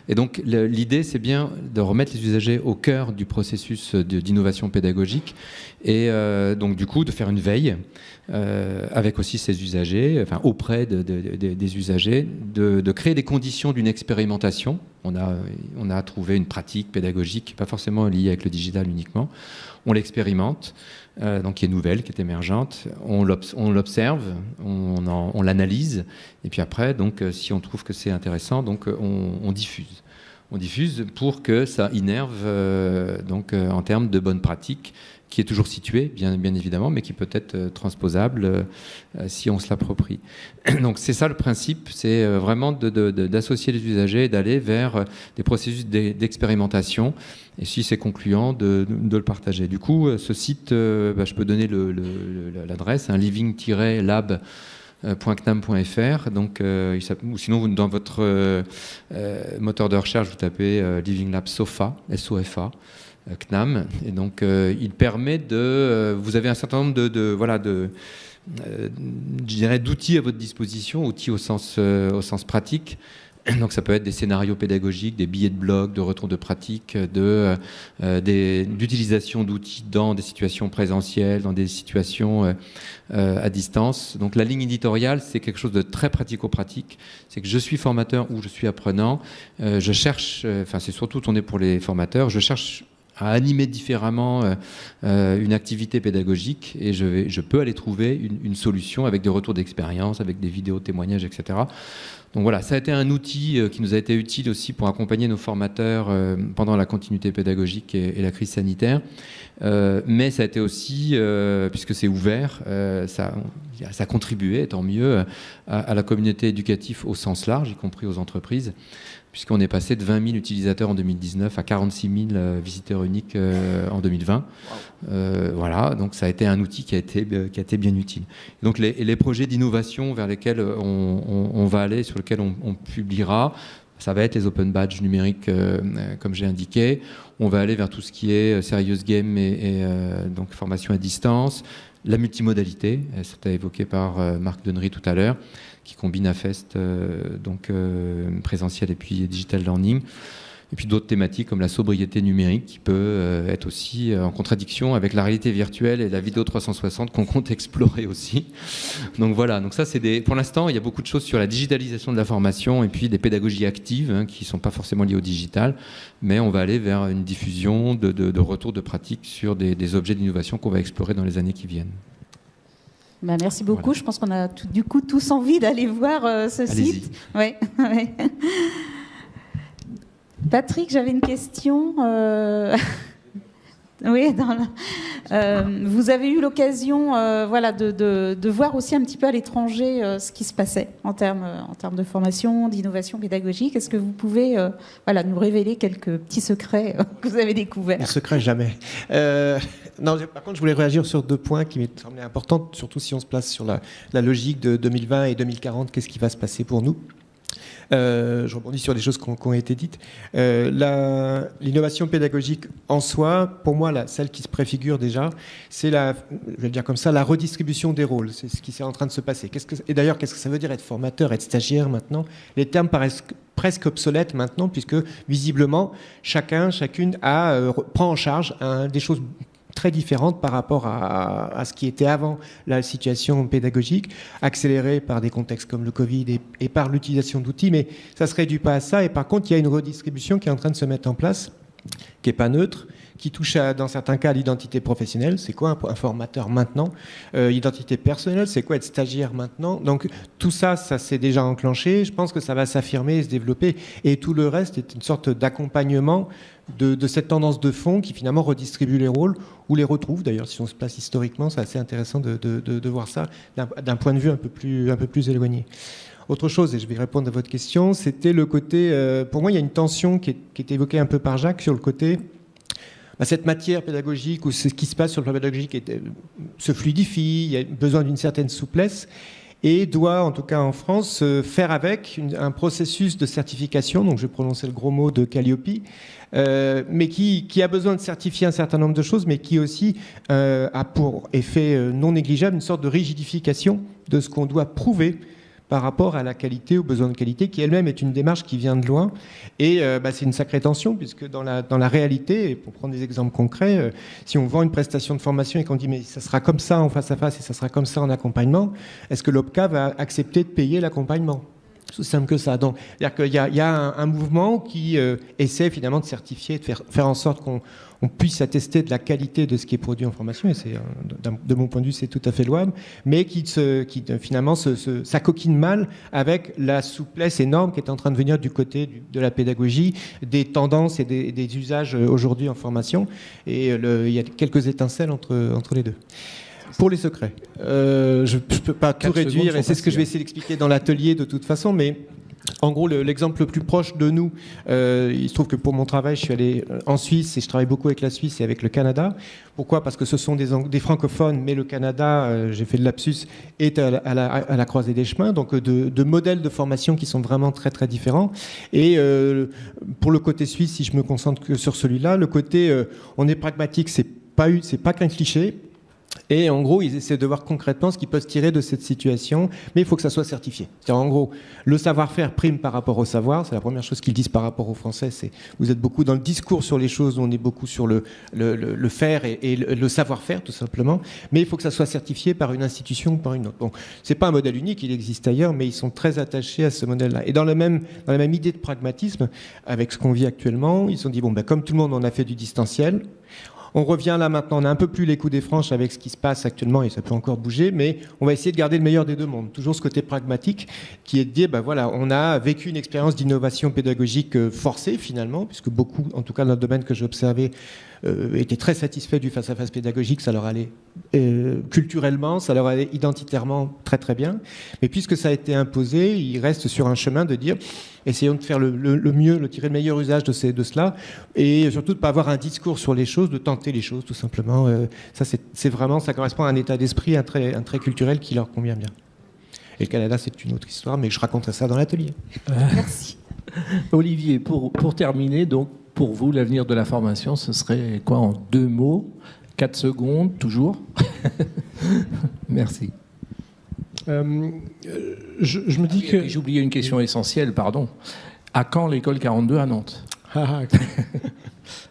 Et donc l'idée, c'est bien de remettre les usagers au cœur du processus d'innovation pédagogique, et donc du coup de faire une veille avec aussi ces usagers, enfin auprès des usagers, de créer des conditions d'une expérimentation. On a trouvé une pratique pédagogique, pas forcément liée avec le digital uniquement. On l'expérimente, donc qui est nouvelle, qui est émergente. On l'observe, on l'analyse, et puis après, donc, si on trouve que c'est intéressant, donc on diffuse. On diffuse pour que ça innerve donc, en termes de bonnes pratiques, qui est toujours situé, bien évidemment, mais qui peut être transposable si on se l'approprie. Donc c'est ça le principe, c'est vraiment d'associer les usagers et d'aller vers des processus d'expérimentation, et si c'est concluant, de le partager. Du coup, ce site, je peux donner l'adresse, living-lab.cnam.fr, donc, ou sinon dans votre moteur de recherche, vous tapez Living Lab SOFA, S-O-F-A, CNAM, et donc il permet vous avez un certain nombre je dirais d'outils à votre disposition, outils au sens pratique. Donc ça peut être des scénarios pédagogiques, des billets de blog, de retour de pratique, d'utilisation d'outils dans des situations présentielles, dans des situations à distance. Donc la ligne éditoriale, c'est quelque chose de très pratico-pratique. C'est que je suis formateur ou je suis apprenant. Je cherche, c'est surtout tourné pour les formateurs, je cherche à animer différemment une activité pédagogique, et je peux aller trouver une solution avec des retours d'expérience, avec des vidéos témoignages, etc. Donc voilà, ça a été un outil qui nous a été utile aussi pour accompagner nos formateurs pendant la continuité pédagogique et la crise sanitaire. Mais ça a été aussi, puisque c'est ouvert, ça a contribué, tant mieux, à la communauté éducative au sens large, y compris aux entreprises, puisqu'on est passé de 20 000 utilisateurs en 2019 à 46 000 visiteurs uniques en 2020. Voilà, donc ça a été un outil qui a été bien utile. Donc les projets d'innovation vers lesquels on va aller, sur lesquels on publiera, ça va être les open badges numériques, comme j'ai indiqué. On va aller vers tout ce qui est serious game et donc formation à distance, la multimodalité, c'était évoqué par Marc Dennery tout à l'heure, qui combine AFEST, donc présentiel et puis digital learning. Et puis d'autres thématiques comme la sobriété numérique qui peut être aussi en contradiction avec la réalité virtuelle et la vidéo 360 qu'on compte explorer aussi. Donc voilà, donc ça pour l'instant il y a beaucoup de choses sur la digitalisation de la formation et puis des pédagogies actives qui ne sont pas forcément liées au digital, mais on va aller vers une diffusion de retours de pratique sur des objets d'innovation qu'on va explorer dans les années qui viennent. Ben, merci beaucoup. Voilà. Je pense qu'on a du coup tous envie d'aller voir ce site. Ouais. Patrick, j'avais une question. Oui, vous avez eu l'occasion de voir aussi un petit peu à l'étranger ce qui se passait en termes de formation, d'innovation pédagogique. Est-ce que vous pouvez nous révéler quelques petits secrets que vous avez découverts? Les secrets, jamais. Non, par contre, je voulais réagir sur 2 points qui me semblaient importants, surtout si on se place sur la logique de 2020 et 2040. Qu'est-ce qui va se passer pour nous? Je rebondis sur des choses qui ont été dites. L'innovation pédagogique en soi, pour moi, celle qui se préfigure déjà, c'est je vais le dire comme ça, la redistribution des rôles. C'est ce qui est en train de se passer. Et d'ailleurs, qu'est-ce que ça veut dire être formateur, être stagiaire maintenant? Les termes paraissent presque obsolètes maintenant, puisque visiblement, chacune prend en charge des choses très différentes par rapport à ce qui était avant la situation pédagogique, accélérée par des contextes comme le Covid et par l'utilisation d'outils, mais ça ne se réduit pas à ça. Et par contre, il y a une redistribution qui est en train de se mettre en place, qui n'est pas neutre, qui touche dans certains cas à l'identité professionnelle. C'est quoi un formateur maintenant? Identité personnelle, c'est quoi être stagiaire maintenant? Donc tout ça s'est déjà enclenché. Je pense que ça va s'affirmer et se développer. Et tout le reste est une sorte d'accompagnement de cette tendance de fond qui finalement redistribue les rôles ou les retrouve. D'ailleurs, si on se place historiquement, c'est assez intéressant de voir ça d'un point de vue un peu plus éloigné. Autre chose, et je vais répondre à votre question, c'était le côté... pour moi, il y a une tension qui est évoquée un peu par Jacques sur le côté... cette matière pédagogique ou ce qui se passe sur le plan pédagogique se fluidifie, il y a besoin d'une certaine souplesse et doit, en tout cas en France, faire avec un processus de certification, donc je vais prononcer le gros mot de Calliope, mais qui a besoin de certifier un certain nombre de choses, mais qui aussi a pour effet non négligeable une sorte de rigidification de ce qu'on doit prouver par rapport à la qualité, aux besoins de qualité, qui elle-même est une démarche qui vient de loin. Et c'est une sacrée tension, puisque dans la réalité, et pour prendre des exemples concrets, si on vend une prestation de formation et qu'on dit mais ça sera comme ça en face à face et ça sera comme ça en accompagnement, est-ce que l'OPCA va accepter de payer l'accompagnement ? C'est aussi simple que ça. Donc, c'est-à-dire qu'il y a un mouvement qui essaie finalement de certifier, de faire en sorte qu'on puisse attester de la qualité de ce qui est produit en formation, et de mon point de vue, c'est tout à fait louable, mais qui finalement s'acoquine mal avec la souplesse énorme qui est en train de venir du côté de la pédagogie, des tendances et des usages aujourd'hui en formation, et il y a quelques étincelles entre les deux. Pour les secrets, je ne peux pas tout réduire, et c'est ce que je vais essayer d'expliquer dans l'atelier de toute façon, mais en gros, l'exemple le plus proche de nous, il se trouve que pour mon travail, je suis allé en Suisse et je travaille beaucoup avec la Suisse et avec le Canada. Pourquoi ? Parce que ce sont des francophones, mais le Canada, j'ai fait le lapsus, est à la croisée des chemins, donc de modèles de formation qui sont vraiment très très différents. Et pour le côté suisse, si je me concentre que sur celui-là, le côté on est pragmatique, c'est pas qu'un cliché. Et en gros, ils essaient de voir concrètement ce qu'ils peuvent tirer de cette situation, mais il faut que ça soit certifié. C'est-à-dire, en gros, le savoir-faire prime par rapport au savoir. C'est la première chose qu'ils disent par rapport aux Français. Vous êtes beaucoup dans le discours sur les choses, on est beaucoup sur le faire et le savoir-faire, tout simplement. Mais il faut que ça soit certifié par une institution ou par une autre. Bon, c'est pas un modèle unique, il existe ailleurs, mais ils sont très attachés à ce modèle-là. Et dans la même idée de pragmatisme, avec ce qu'on vit actuellement, ils se sont dit, comme tout le monde, on a fait du distanciel. On revient là maintenant, on a un peu plus les coups des franches avec ce qui se passe actuellement et ça peut encore bouger, mais on va essayer de garder le meilleur des deux mondes. Toujours ce côté pragmatique qui est de dire, on a vécu une expérience d'innovation pédagogique forcée finalement, puisque beaucoup, en tout cas dans le domaine que j'ai observé, étaient très satisfaits du face-à-face pédagogique, ça leur allait culturellement, ça leur allait identitairement très très bien. Mais puisque ça a été imposé, ils restent sur un chemin de dire essayons de faire le mieux, de tirer le meilleur usage de cela, et surtout de ne pas avoir un discours sur les choses, de tenter les choses tout simplement. Ça, c'est vraiment, ça correspond à un état d'esprit, un trait culturel qui leur convient bien. Et le Canada, c'est une autre histoire, mais je raconterai ça dans l'atelier. Merci. Olivier, pour terminer, donc, pour vous, l'avenir de la formation, ce serait quoi en 2 mots, 4 secondes, toujours? Merci. Je me dis que... J'ai oublié une question essentielle, pardon. À quand l'école 42 à Nantes?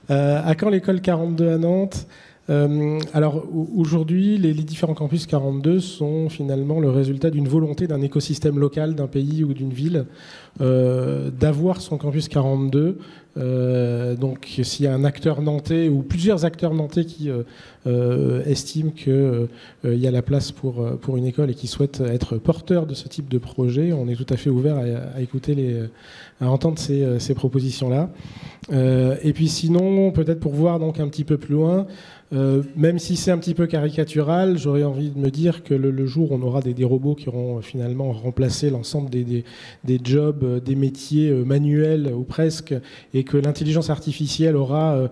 À quand l'école 42 à Nantes? Alors aujourd'hui, les différents campus 42 sont finalement le résultat d'une volonté d'un écosystème local, d'un pays ou d'une ville, d'avoir son campus 42. Donc s'il y a un acteur nantais ou plusieurs acteurs nantais qui estiment qu'il y a la place pour une école et qui souhaitent être porteurs de ce type de projet, on est tout à fait ouvert à écouter à entendre ces propositions-là. Et puis sinon, peut-être pour voir donc un petit peu plus loin, même si c'est un petit peu caricatural, j'aurais envie de me dire que le jour où on aura des robots qui auront finalement remplacé l'ensemble des jobs, des métiers manuels ou presque, et que l'intelligence artificielle aura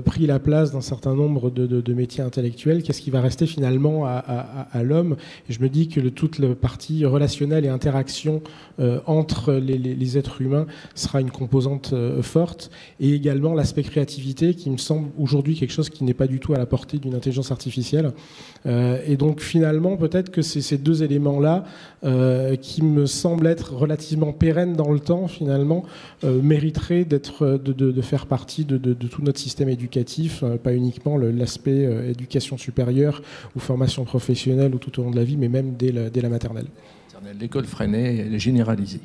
pris la place d'un certain nombre de métiers intellectuels, qu'est-ce qui va rester finalement à l'homme? Et je me dis que toute la partie relationnelle et interaction entre les êtres humains sera une composante forte, et également l'aspect créativité qui me semble aujourd'hui quelque chose qui n'est pas du tout à la portée d'une intelligence artificielle. Et donc finalement, peut-être que c'est ces 2 éléments-là qui me semblent être relativement pérennes dans le temps, finalement, mériteraient de faire partie de tout notre système éducatif, pas uniquement l'aspect éducation supérieure ou formation professionnelle ou tout au long de la vie, mais même dès la maternelle. L'école Freinet, elle est généralisée.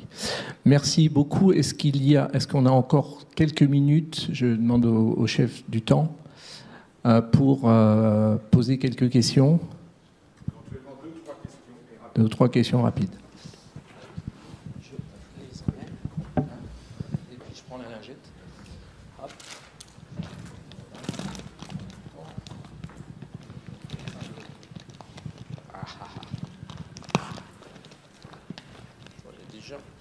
Merci beaucoup. Est-ce qu'on a encore quelques minutes? Je demande au chef du temps pour poser quelques questions. 2 ou 3 questions rapides. Et puis je prends la lingette. Hop.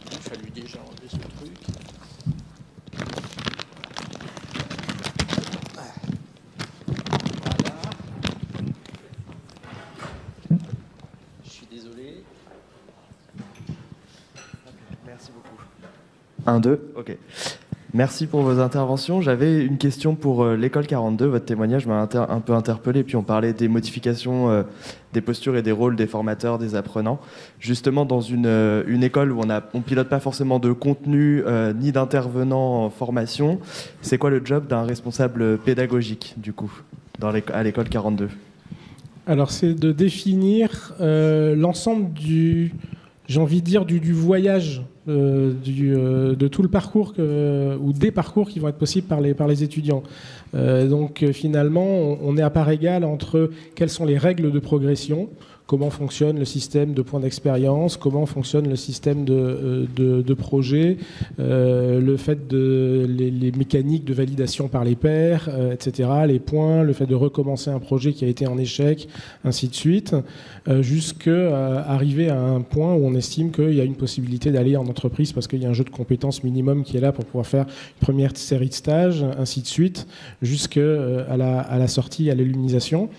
Il a fallu déjà enlever ce truc. Je suis désolé. Merci beaucoup. 1, 2, ok. Merci pour vos interventions. J'avais une question pour l'école 42. Votre témoignage m'a un peu interpellé. Puis on parlait des modifications des postures et des rôles des formateurs, des apprenants. Justement, dans une école où on pilote pas forcément de contenu ni d'intervenants en formation, c'est quoi le job d'un responsable pédagogique, du coup, à l'école 42 ? Alors, c'est de définir l'ensemble j'ai envie de dire, du voyage, de tout le parcours ou des parcours qui vont être possibles par les étudiants. Donc finalement, on est à part égale entre quelles sont les règles de progression, comment fonctionne le système de points d'expérience, comment fonctionne le système de projet, le fait les mécaniques de validation par les pairs, etc., les points, le fait de recommencer un projet qui a été en échec, ainsi de suite, jusqu'à arriver à un point où on estime qu'il y a une possibilité d'aller en entreprise parce qu'il y a un jeu de compétences minimum qui est là pour pouvoir faire une première série de stages, ainsi de suite, jusqu'à la sortie, à l'illuminisation.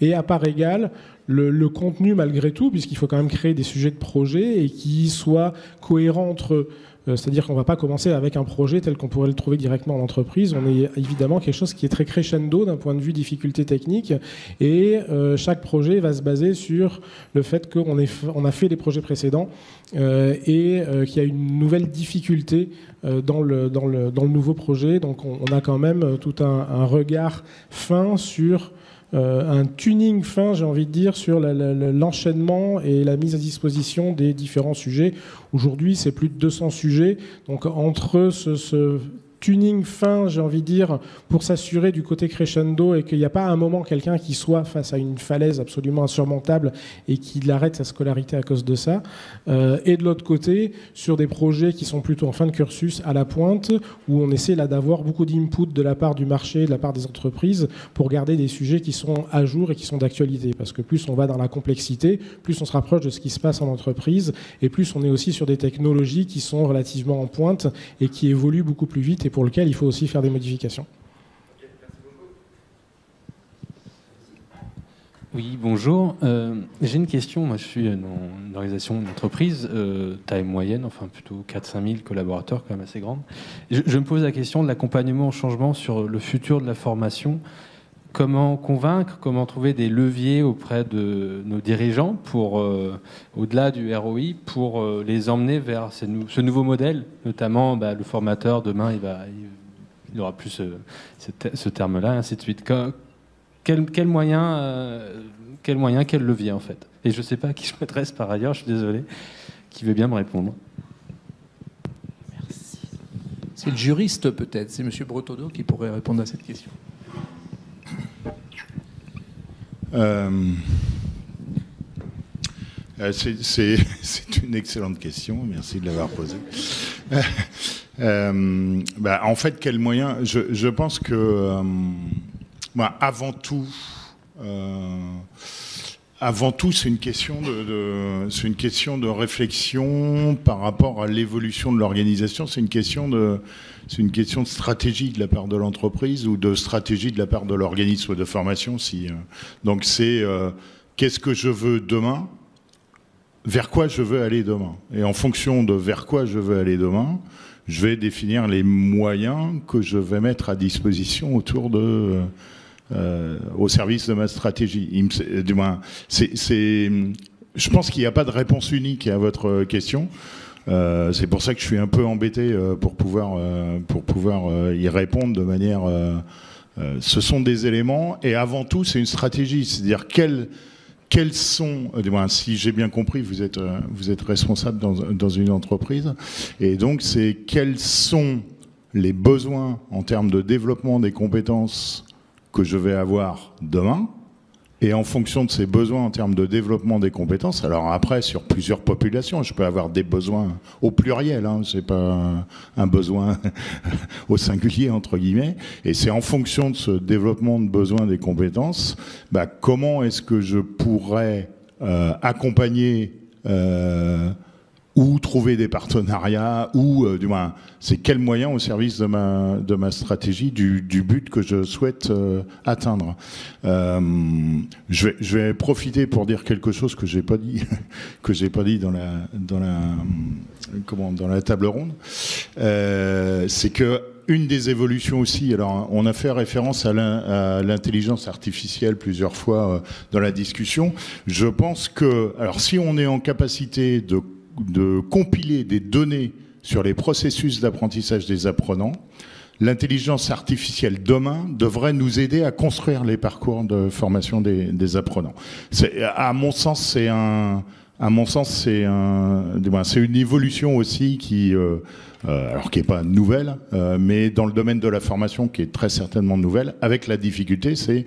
Et à part égale, le contenu malgré tout, puisqu'il faut quand même créer des sujets de projet et qui soient cohérents entre eux. C'est-à-dire qu'on ne va pas commencer avec un projet tel qu'on pourrait le trouver directement en entreprise. On est évidemment quelque chose qui est très crescendo d'un point de vue difficulté technique. Et chaque projet va se baser sur le fait qu'on a fait des projets précédents et qu'il y a une nouvelle difficulté dans le nouveau projet. Donc on a quand même tout un regard fin sur... un tuning fin, j'ai envie de dire, sur l'enchaînement et la mise à disposition des différents sujets. Aujourd'hui, c'est plus de 200 sujets. Donc, entre ce tuning fin, j'ai envie de dire, pour s'assurer du côté crescendo et qu'il n'y a pas à un moment quelqu'un qui soit face à une falaise absolument insurmontable et qu'il arrête sa scolarité à cause de ça. Et de l'autre côté, sur des projets qui sont plutôt en fin de cursus, à la pointe, où on essaie là d'avoir beaucoup d'input de la part du marché, de la part des entreprises, pour garder des sujets qui sont à jour et qui sont d'actualité. Parce que plus on va dans la complexité, plus on se rapproche de ce qui se passe en entreprise, et plus on est aussi sur des technologies qui sont relativement en pointe et qui évoluent beaucoup plus vite, et pour lequel il faut aussi faire des modifications. Oui, bonjour. J'ai une question. Moi, je suis dans une organisation d'entreprise, taille moyenne, enfin plutôt 4-5 000 collaborateurs, quand même assez grande. Je me pose la question de l'accompagnement au changement sur le futur de la formation. Comment convaincre, comment trouver des leviers auprès de nos dirigeants pour, au-delà du ROI, pour les emmener vers ce nouveau modèle, notamment le formateur, demain, il aura plus ce terme-là, et ainsi de suite. Quel moyen, quel levier, en fait? Et je ne sais pas à qui je m'adresse par ailleurs, je suis désolé, qui veut bien me répondre. Merci. C'est le juriste, peut-être. C'est M. Bretonneau qui pourrait répondre à cette question. C'est une excellente question, merci de l'avoir posée. En fait, quel moyen? Je pense que avant tout, c'est une question de réflexion par rapport à l'évolution de l'organisation. C'est une question de stratégie de la part de l'entreprise ou de stratégie de la part de l'organisme de formation. Donc c'est qu'est-ce que je veux demain, vers quoi je veux aller demain. Et en fonction de vers quoi je veux aller demain, je vais définir les moyens que je vais mettre à disposition autour au service de ma stratégie. Je pense qu'il n'y a pas de réponse unique à votre question. C'est pour ça que je suis un peu embêté pour pouvoir y répondre de manière... ce sont des éléments, et avant tout, c'est une stratégie. C'est-à-dire quels sont... si j'ai bien compris, vous êtes responsable dans une entreprise, et donc c'est quels sont les besoins en termes de développement des compétences que je vais avoir demain, et en fonction de ces besoins en termes de développement des compétences, alors après, sur plusieurs populations, je peux avoir des besoins au pluriel, c'est pas un besoin au singulier, entre guillemets, et c'est en fonction de ce développement de besoins des compétences, comment est-ce que je pourrais accompagner ou trouver des partenariats, ou du moins, c'est quel moyen au service de ma stratégie, du but que je souhaite atteindre. Je vais profiter pour dire quelque chose que j'ai pas dit, dans la table ronde. C'est que une des évolutions aussi, alors on a fait référence à l'intelligence artificielle plusieurs fois dans la discussion. Je pense que, alors si on est en capacité de compiler des données sur les processus d'apprentissage des apprenants, l'intelligence artificielle demain devrait nous aider à construire les parcours de formation des apprenants. À mon sens, c'est une évolution aussi qui est pas nouvelle, mais dans le domaine de la formation qui est très certainement nouvelle, avec la difficulté, c'est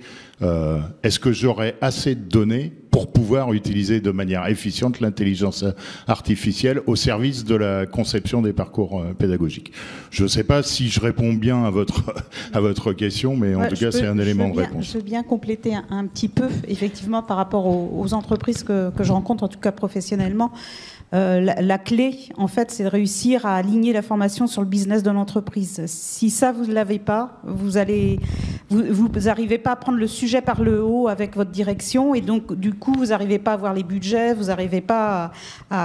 est-ce que j'aurai assez de données pour pouvoir utiliser de manière efficiente l'intelligence artificielle au service de la conception des parcours pédagogiques. Je ne sais pas si je réponds bien à votre question, mais en tout cas, c'est un élément de réponse. Je veux bien compléter un petit peu, effectivement, par rapport aux entreprises que je rencontre, en tout cas professionnellement. La clé, en fait, c'est de réussir à aligner la formation sur le business de l'entreprise. Si ça, vous ne l'avez pas, vous n'arrivez pas à prendre le sujet par le haut avec votre direction, et donc, du coup, vous n'arrivez pas à avoir les budgets, vous n'arrivez pas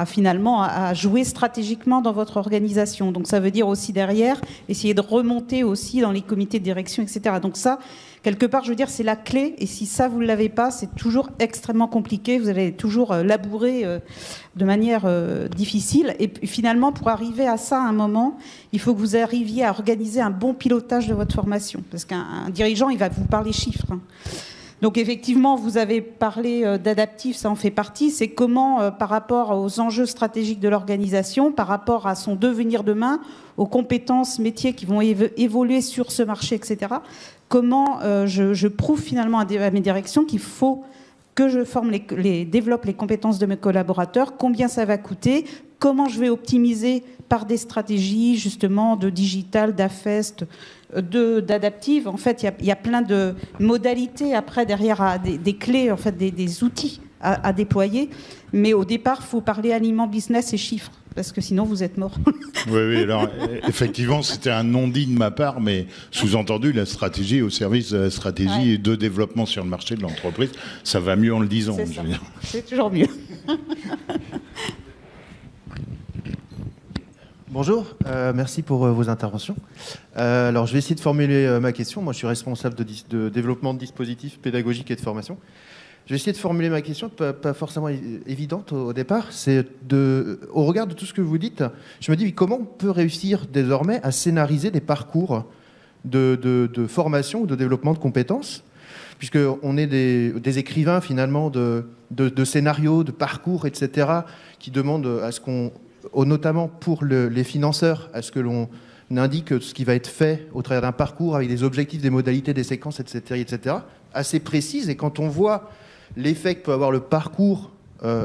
finalement à jouer stratégiquement dans votre organisation. Donc, ça veut dire aussi derrière, essayer de remonter aussi dans les comités de direction, etc. Donc ça, quelque part, je veux dire, c'est la clé, et si ça, vous ne l'avez pas, c'est toujours extrêmement compliqué, vous allez toujours labourer de manière difficile, et finalement, pour arriver à ça, à un moment, il faut que vous arriviez à organiser un bon pilotage de votre formation, parce qu'un dirigeant, il va vous parler chiffres, Donc effectivement, vous avez parlé d'adaptif, ça en fait partie. C'est comment, par rapport aux enjeux stratégiques de l'organisation, par rapport à son devenir demain, aux compétences métiers qui vont évoluer sur ce marché, etc., comment je prouve finalement à mes directions qu'il faut que je développe les compétences de mes collaborateurs, combien ça va coûter, comment je vais optimiser par des stratégies justement de digital, d'AFEST, d'adaptive. En fait, il y a plein de modalités après derrière, des clés, en fait, des outils à déployer. Mais au départ, il faut parler alignement business et chiffres, parce que sinon vous êtes mort. Oui, alors effectivement, c'était un non-dit de ma part, mais sous-entendu, la stratégie au service de la stratégie et de développement sur le marché de l'entreprise, ça va mieux en le disant. C'est toujours mieux. Bonjour, merci pour vos interventions. Alors, je vais essayer de formuler ma question. Moi, je suis responsable de développement de dispositifs pédagogiques et de formation. Je vais essayer de formuler ma question, pas forcément évidente au départ. C'est au regard de tout ce que vous dites, je me dis comment on peut réussir désormais à scénariser des parcours de formation ou de développement de compétences, puisqu'on est des écrivains finalement de scénarios, de parcours, etc., qui demandent à ce qu'on, notamment pour les financeurs, à ce que l'on indique ce qui va être fait au travers d'un parcours avec des objectifs, des modalités, des séquences, etc., assez précises. Et quand on voit l'effet que peut avoir le parcours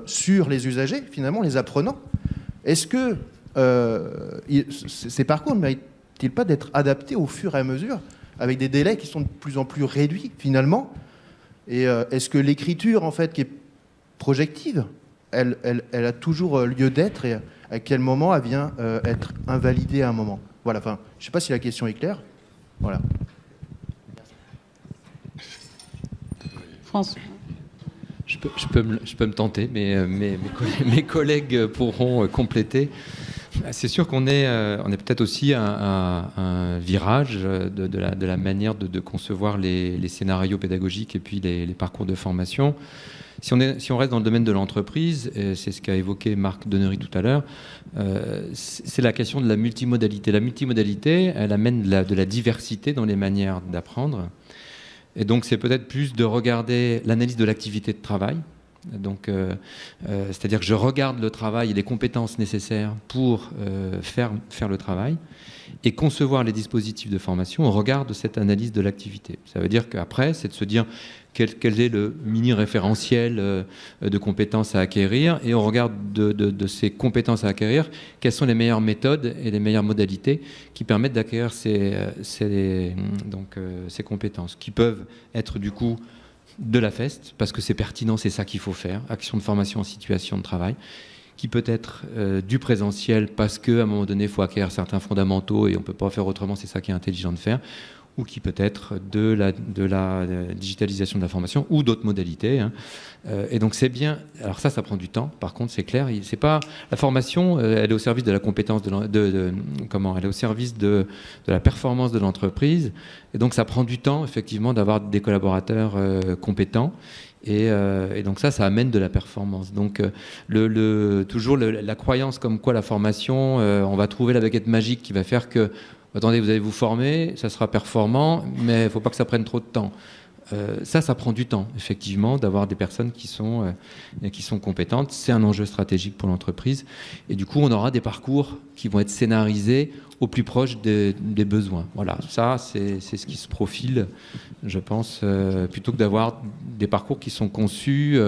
sur les usagers, finalement, les apprenants, est-ce que ces parcours ne méritent-ils pas d'être adaptés au fur et à mesure, avec des délais qui sont de plus en plus réduits, finalement? Et est-ce que l'écriture, en fait, qui est projective, elle a toujours lieu d'être, et à quel moment elle vient être invalidée à un moment? Voilà, enfin, je ne sais pas si la question est claire. Voilà. François. Je peux me tenter, mais mes collègues pourront compléter. C'est sûr qu'on est peut-être aussi à un virage de la manière de concevoir les scénarios pédagogiques et puis les parcours de formation. Si on reste dans le domaine de l'entreprise, c'est ce qu'a évoqué Marc Donnery tout à l'heure, c'est la question de la multimodalité. La multimodalité, elle amène de la diversité dans les manières d'apprendre. Et donc, c'est peut-être plus de regarder l'analyse de l'activité de travail. Donc, c'est-à-dire que je regarde le travail et les compétences nécessaires pour faire le travail et concevoir les dispositifs de formation au regard de cette analyse de l'activité. Ça veut dire qu'après, c'est de se dire quel est le mini-référentiel de compétences à acquérir, et on regarde de ces compétences à acquérir, quelles sont les meilleures méthodes et les meilleures modalités qui permettent d'acquérir ces compétences, qui peuvent être du coup de la FEST, parce que c'est pertinent, c'est ça qu'il faut faire, action de formation en situation de travail, qui peut être du présentiel, parce qu'à un moment donné, il faut acquérir certains fondamentaux et on ne peut pas faire autrement, c'est ça qui est intelligent de faire, ou qui peut être de la digitalisation de la formation ou d'autres modalités. Hein. Et donc c'est bien. Alors ça prend du temps. Par contre, c'est clair. C'est pas la formation. Elle est au service de la compétence elle est au service de la performance de l'entreprise. Et donc ça prend du temps effectivement d'avoir des collaborateurs compétents. Et donc ça amène de la performance. Donc toujours la croyance comme quoi la formation, on va trouver la baguette magique qui va faire que attendez, vous allez vous former, ça sera performant, mais il ne faut pas que ça prenne trop de temps. Ça prend du temps, effectivement, d'avoir des personnes qui sont compétentes. C'est un enjeu stratégique pour l'entreprise. Et du coup, on aura des parcours qui vont être scénarisés au plus proche des besoins. Voilà, ça, c'est ce qui se profile, je pense, plutôt que d'avoir des parcours qui sont conçus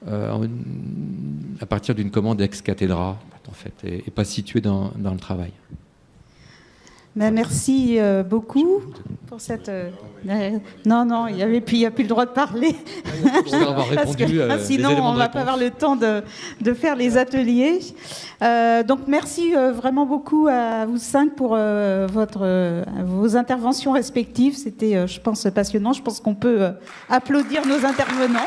à partir d'une commande ex cathedra, en fait, et pas situés dans le travail. Merci beaucoup pour cette... Non, il n'y a plus le droit de parler. Parce que, sinon, on ne va pas avoir le temps de faire les ateliers. Donc, merci vraiment beaucoup à vous cinq pour vos interventions respectives. C'était, je pense, passionnant. Je pense qu'on peut applaudir nos intervenants.